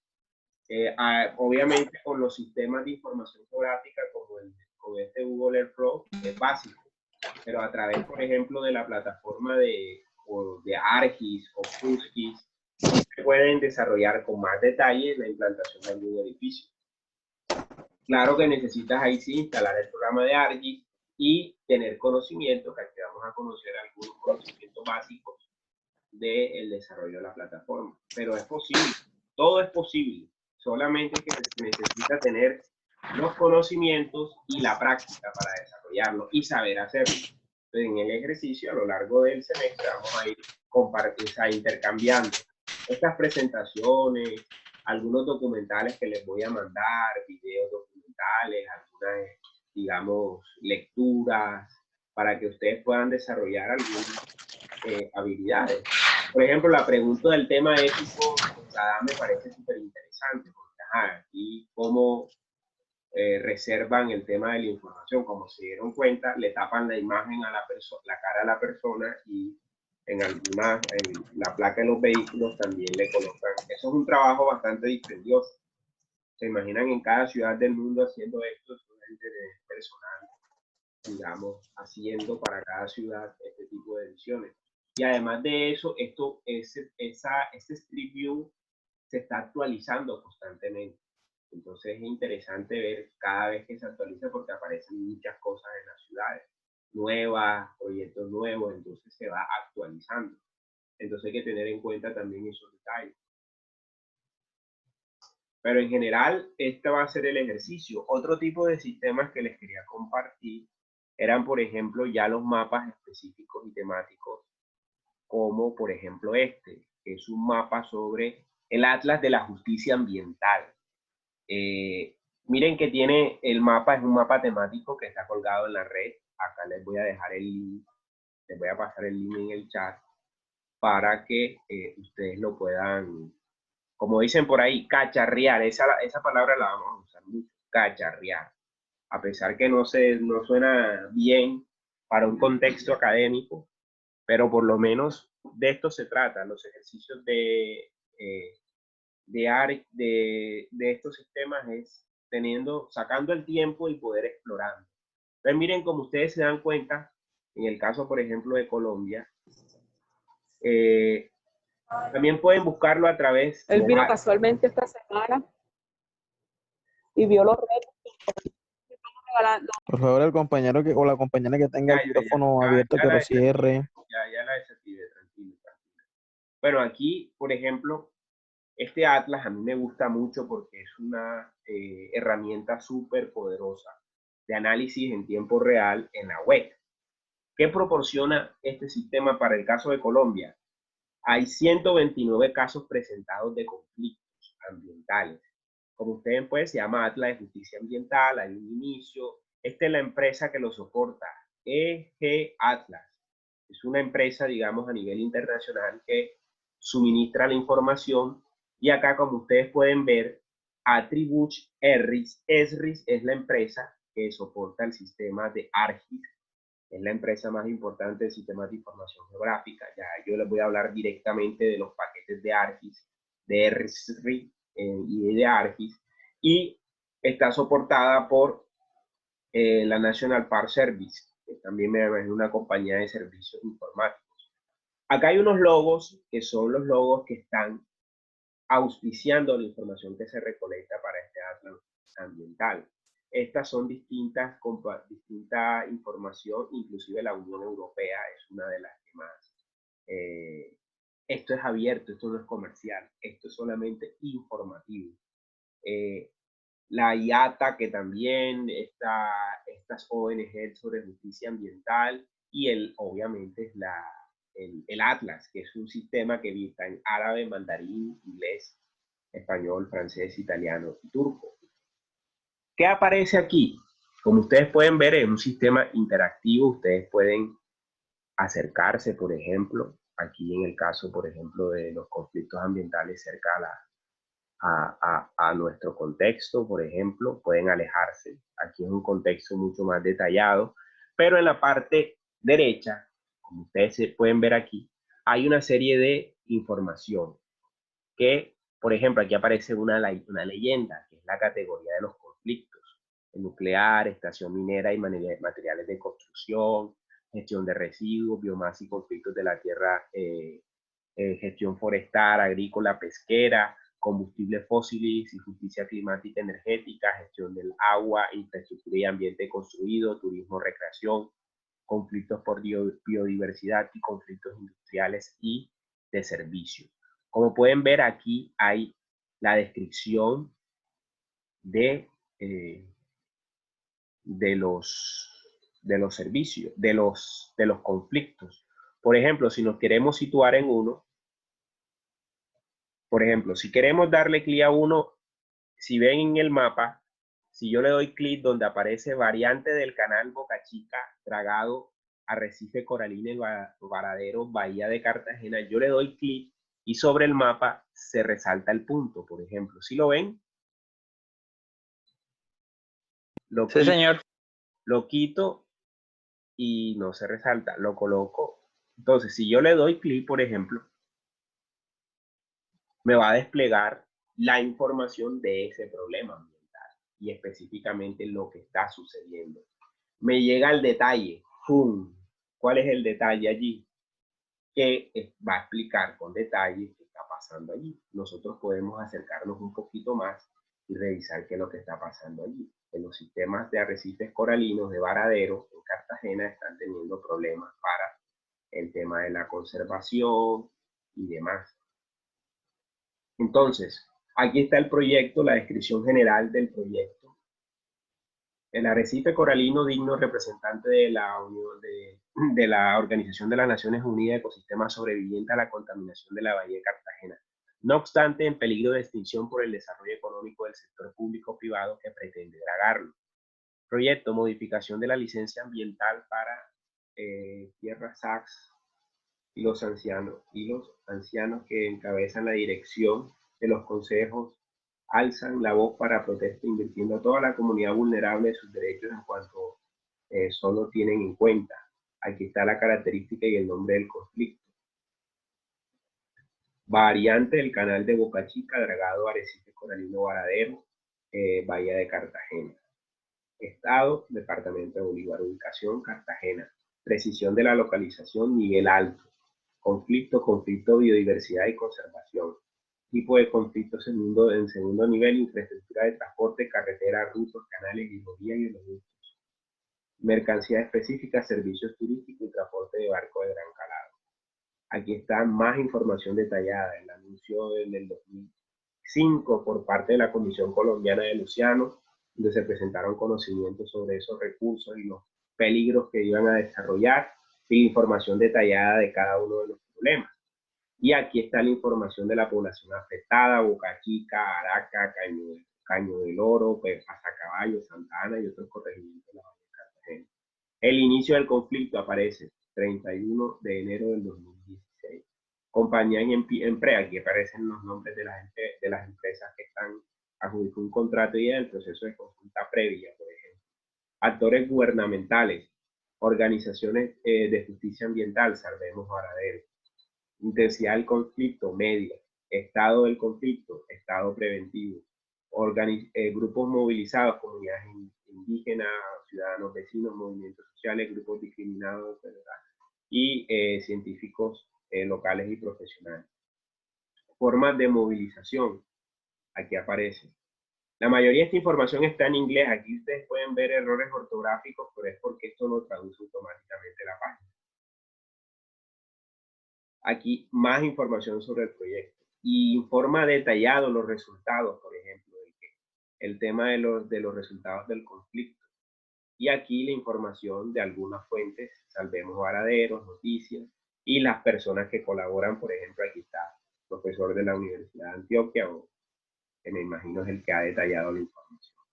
Obviamente con los sistemas de información geográfica como con este Google Earth Pro es básico, pero a través, por ejemplo, de la plataforma de ArcGIS o QGIS, se pueden desarrollar con más detalle la implantación de algún edificio. Claro que necesitas ahí sí instalar el programa de ArcGIS y tener conocimiento, que aquí vamos a conocer algunos conocimientos básicos del desarrollo de la plataforma, pero es posible. Todo es posible, solamente que se necesita tener los conocimientos y la práctica para desarrollarlo y saber hacerlo. Entonces, en el ejercicio, a lo largo del semestre, vamos a ir intercambiando estas presentaciones, algunos documentales que les voy a mandar, videos documentales, algunas, digamos, lecturas, para que ustedes puedan desarrollar algunas habilidades. Por ejemplo, la pregunta del tema ético, me parece súper interesante, porque aquí cómo reservan el tema de la información, como se dieron cuenta, le tapan la imagen a la cara a la persona y en la placa de los vehículos también le colocan. Eso es un trabajo bastante dispendioso. Se imaginan en cada ciudad del mundo haciendo esto, es una gente de personal, digamos, haciendo para cada ciudad este tipo de ediciones. Y además de eso, este Street View se está actualizando constantemente. Entonces es interesante ver cada vez que se actualiza porque aparecen muchas cosas en las ciudades nuevas, proyectos nuevos, entonces se va actualizando. Entonces hay que tener en cuenta también esos detalles. Pero en general, este va a ser el ejercicio. Otro tipo de sistemas que les quería compartir eran, por ejemplo, ya los mapas específicos y temáticos, como por ejemplo este, que es un mapa sobre el Atlas de la Justicia Ambiental. Miren que tiene el mapa, es un mapa temático que está colgado en la red. Acá les voy a dejar el link, les voy a pasar el link en el chat para que ustedes lo puedan, como dicen por ahí, cacharrear. Esa palabra la vamos a usar mucho, cacharrear. A pesar que no suena bien para un contexto académico, pero por lo menos de esto se trata, los ejercicios de estos sistemas es sacando el tiempo y poder explorando. Entonces miren, como ustedes se dan cuenta, en el caso por ejemplo de Colombia, también pueden buscarlo a través. Él vino casualmente esta semana y vio los retos. Por favor, el compañero o la compañera que tenga el micrófono abierto, que lo cierre. Ya la desactivé, tranquilo. Bueno, aquí, por ejemplo, este Atlas a mí me gusta mucho porque es una herramienta súper poderosa de análisis en tiempo real en la web. ¿Qué proporciona este sistema para el caso de Colombia? Hay 129 casos presentados de conflictos ambientales. Como ustedes ven, pues, se llama Atlas de Justicia Ambiental, hay un inicio. Esta es la empresa que lo soporta, EG Atlas. Es una empresa, digamos, a nivel internacional que suministra la información. Y acá, como ustedes pueden ver, Attribution ESRIS. ESRIS es la empresa que soporta el sistema de ARGIS. Es la empresa más importante del sistema de información geográfica. Ya yo les voy a hablar directamente de los paquetes de ARGIS, de ESRI y de ARGIS. Y está soportada por la National Park Service, que también es una compañía de servicios informáticos. Acá hay unos logos que son los logos que están auspiciando la información que se recolecta para este Atlas ambiental. Estas son distinta información, inclusive la Unión Europea es una de las que más. Esto es abierto, esto no es comercial, esto es solamente informativo. La IATA, que también estas ONG sobre justicia ambiental, y obviamente es el Atlas, que es un sistema que está en árabe, mandarín, inglés, español, francés, italiano y turco. ¿Qué aparece aquí? Como ustedes pueden ver, es un sistema interactivo. Ustedes pueden acercarse, por ejemplo, aquí en el caso, por ejemplo, de los conflictos ambientales cerca a nuestro contexto, por ejemplo, pueden alejarse. Aquí es un contexto mucho más detallado, pero en la parte derecha, como ustedes pueden ver aquí, hay una serie de información que, por ejemplo, aquí aparece una leyenda, que es la categoría de los conflictos: el nuclear, estación minera y materiales de construcción, gestión de residuos, biomasa y conflictos de la tierra, gestión forestal, agrícola, pesquera, combustibles fósiles y justicia climática energética, gestión del agua, infraestructura y ambiente construido, turismo, recreación, conflictos por biodiversidad y conflictos industriales y de servicios. Como pueden ver, aquí hay la descripción de los servicios, de los conflictos. Por ejemplo, si nos queremos situar en uno, por ejemplo, si queremos darle clic a uno, si ven en el mapa, si yo le doy clic donde aparece variante del canal Boca Chica, Dragado, Arrecife Coralina, El Varadero, Bahía de Cartagena, yo le doy clic y sobre el mapa se resalta el punto, por ejemplo. ¿Sí lo ven? Sí, señor. Lo quito y no se resalta, lo coloco. Entonces, si yo le doy clic, por ejemplo, me va a desplegar la información de ese problema ambiental y específicamente lo que está sucediendo. Me llega el detalle. ¡Fum! ¿Cuál es el detalle allí? Que va a explicar con detalle qué está pasando allí. Nosotros podemos acercarnos un poquito más y revisar qué es lo que está pasando allí. En los sistemas de arrecifes coralinos de Varadero, en Cartagena, están teniendo problemas para el tema de la conservación y demás. Entonces, aquí está el proyecto, la descripción general del proyecto. El arrecife coralino digno representante de la Organización de las Naciones Unidas de Ecosistemas sobreviviente a la contaminación de la Bahía de Cartagena. No obstante, en peligro de extinción por el desarrollo económico del sector público-privado que pretende dragarlo. Proyecto, modificación de la licencia ambiental para Tierra Sax y los ancianos que encabezan la dirección de los consejos alzan la voz para protesta, invirtiendo a toda la comunidad vulnerable de sus derechos en cuanto solo tienen en cuenta. Aquí está la característica y el nombre del conflicto. Variante del canal de Boca Chica, Dragado, Arrecife Coralino, Varadero, Bahía de Cartagena. Estado, Departamento de Bolívar. Ubicación, Cartagena. Precisión de la localización, nivel alto. Conflicto, biodiversidad y conservación. Tipo de conflictos en segundo nivel, infraestructura de transporte, carretera, rutas, canales, hidrovías y oleoductos. Mercancía específica, servicios turísticos y transporte de barco de gran calado. Aquí está más información detallada, el anuncio del 2005 por parte de la Comisión Colombiana del Océano, donde se presentaron conocimientos sobre esos recursos y los peligros que iban a desarrollar y información detallada de cada uno de los problemas. Y aquí está la información de la población afectada: Boca Chica, Araca, Caño del Oro, Pasacaballo, Santa Ana y otros corregimientos de la Bahía de Cartagena. El inicio del conflicto aparece 31 de enero del 2016. Compañía y empresa, aquí aparecen los nombres de las empresas que están adjudicando un contrato y el proceso de consulta previa, por ejemplo. Actores gubernamentales, organizaciones de justicia ambiental, Salvemos Varadero. Intensidad del conflicto, media. Estado del conflicto, estado preventivo. Grupos movilizados, comunidades indígenas, ciudadanos vecinos, movimientos sociales, grupos discriminados, ¿verdad? Y científicos locales y profesionales. Formas de movilización, aquí aparece. La mayoría de esta información está en inglés. Aquí ustedes pueden ver errores ortográficos, pero es porque esto lo traduce automáticamente la página. Aquí más información sobre el proyecto y informa detallado los resultados, por ejemplo, el tema de los resultados del conflicto. Y aquí la información de algunas fuentes, Salvemos Varaderos, noticias, y las personas que colaboran. Por ejemplo, aquí está el profesor de la Universidad de Antioquia, que me imagino es el que ha detallado la información.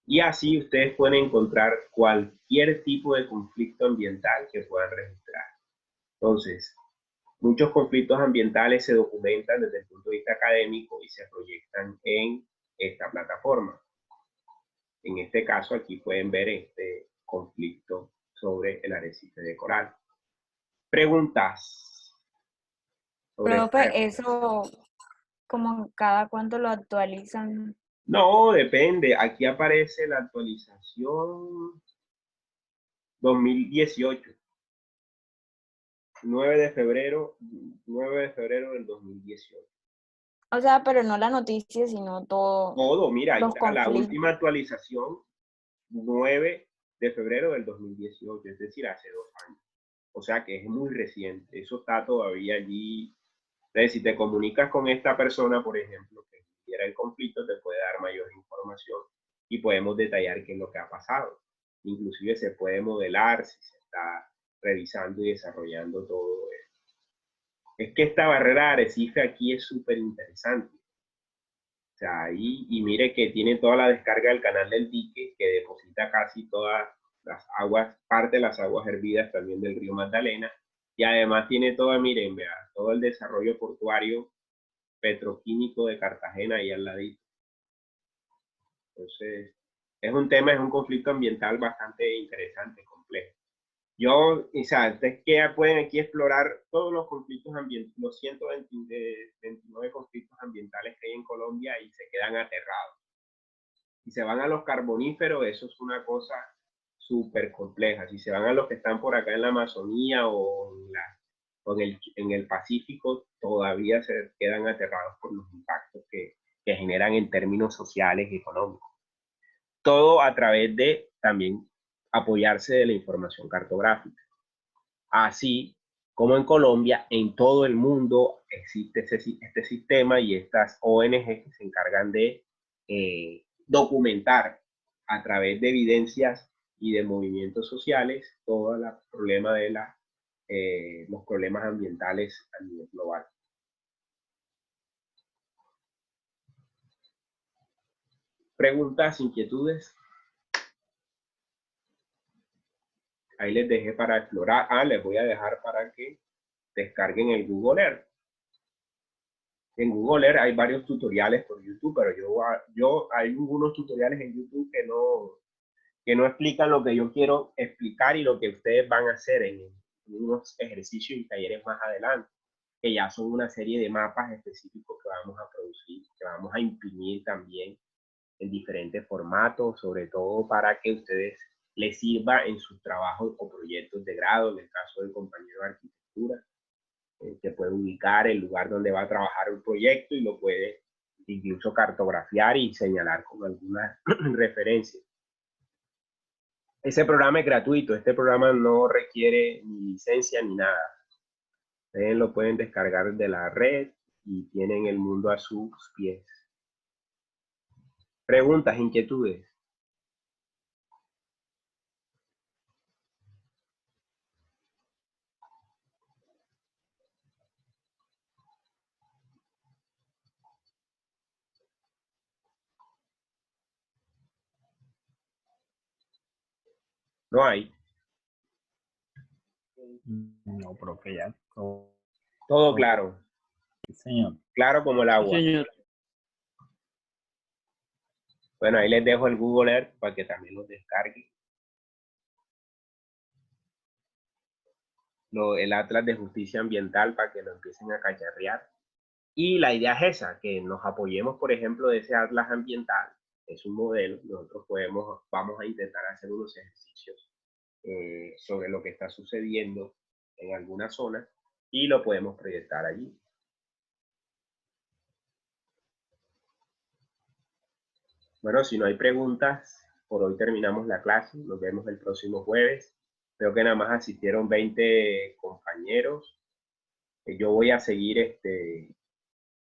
Y así ustedes pueden encontrar cualquier tipo de conflicto ambiental que puedan registrar. Entonces, muchos conflictos ambientales se documentan desde el punto de vista académico y se proyectan en esta plataforma. En este caso, aquí pueden ver este conflicto sobre el arrecife de coral. Preguntas. Profe, eso, como cada cuánto lo actualizan. No, depende. Aquí aparece la actualización 2018. 9 de febrero del 2018. O sea, pero no la noticia, sino todo. Todo, mira, ahí los está la conflictos. última actualización, 9 de febrero del 2018, es decir, hace 2 años. O sea que es muy reciente, eso está todavía allí. Entonces, si te comunicas con esta persona, por ejemplo, que es considera el conflicto, te puede dar mayor información y podemos detallar qué es lo que ha pasado. Inclusive se puede modelar si se está revisando y desarrollando todo esto. Es que esta barrera de arrecife aquí es súper interesante. O sea, ahí, y mire que tiene toda la descarga del canal del dique, que deposita casi todas las aguas, parte de las aguas hervidas también del río Magdalena, y además tiene todo, miren, vea, todo el desarrollo portuario petroquímico de Cartagena ahí al ladito. Entonces, es un tema, es un conflicto ambiental bastante interesante, complejo. O sea, ustedes que pueden aquí explorar todos los conflictos ambientales, los 129 conflictos ambientales que hay en Colombia y se quedan aterrados. Si se van a los carboníferos, eso es una cosa súper compleja. Si se van a los que están por acá en la Amazonía o en el Pacífico, todavía se quedan aterrados por los impactos que generan en términos sociales y económicos. Todo a través de también apoyarse de la información cartográfica. Así como en Colombia, en todo el mundo existe este sistema y estas ONG que se encargan de documentar a través de evidencias y de movimientos sociales todo el problema de los problemas ambientales a nivel global. ¿Preguntas, inquietudes? Ahí les dejé para explorar. Les voy a dejar para que descarguen el Google Earth. En Google Earth hay varios tutoriales por YouTube, pero hay algunos tutoriales en YouTube que no explican lo que yo quiero explicar y lo que ustedes van a hacer en unos ejercicios y talleres más adelante, que ya son una serie de mapas específicos que vamos a producir, que vamos a imprimir también en diferentes formatos, sobre todo para que ustedes les sirva en sus trabajos o proyectos de grado, en el caso del compañero de arquitectura, que puede ubicar el lugar donde va a trabajar un proyecto y lo puede incluso cartografiar y señalar con alguna referencia. Ese programa es gratuito, este programa no requiere ni licencia ni nada. Ustedes lo pueden descargar de la red y tienen el mundo a sus pies. Preguntas, inquietudes. No hay. No, profe, ya. Todo claro. Sí, señor. Claro como el agua. Sí, señor. Bueno, ahí les dejo el Google Earth para que también lo descarguen. El Atlas de Justicia Ambiental para que lo empiecen a cacharrear. Y la idea es esa, que nos apoyemos, por ejemplo, de ese Atlas Ambiental. Es un modelo. Nosotros vamos a intentar hacer unos ejercicios sobre lo que está sucediendo en alguna zona y lo podemos proyectar allí. Bueno, si no hay preguntas, por hoy terminamos la clase. Nos vemos el próximo jueves. Creo que nada más asistieron 20 compañeros. Yo voy a seguir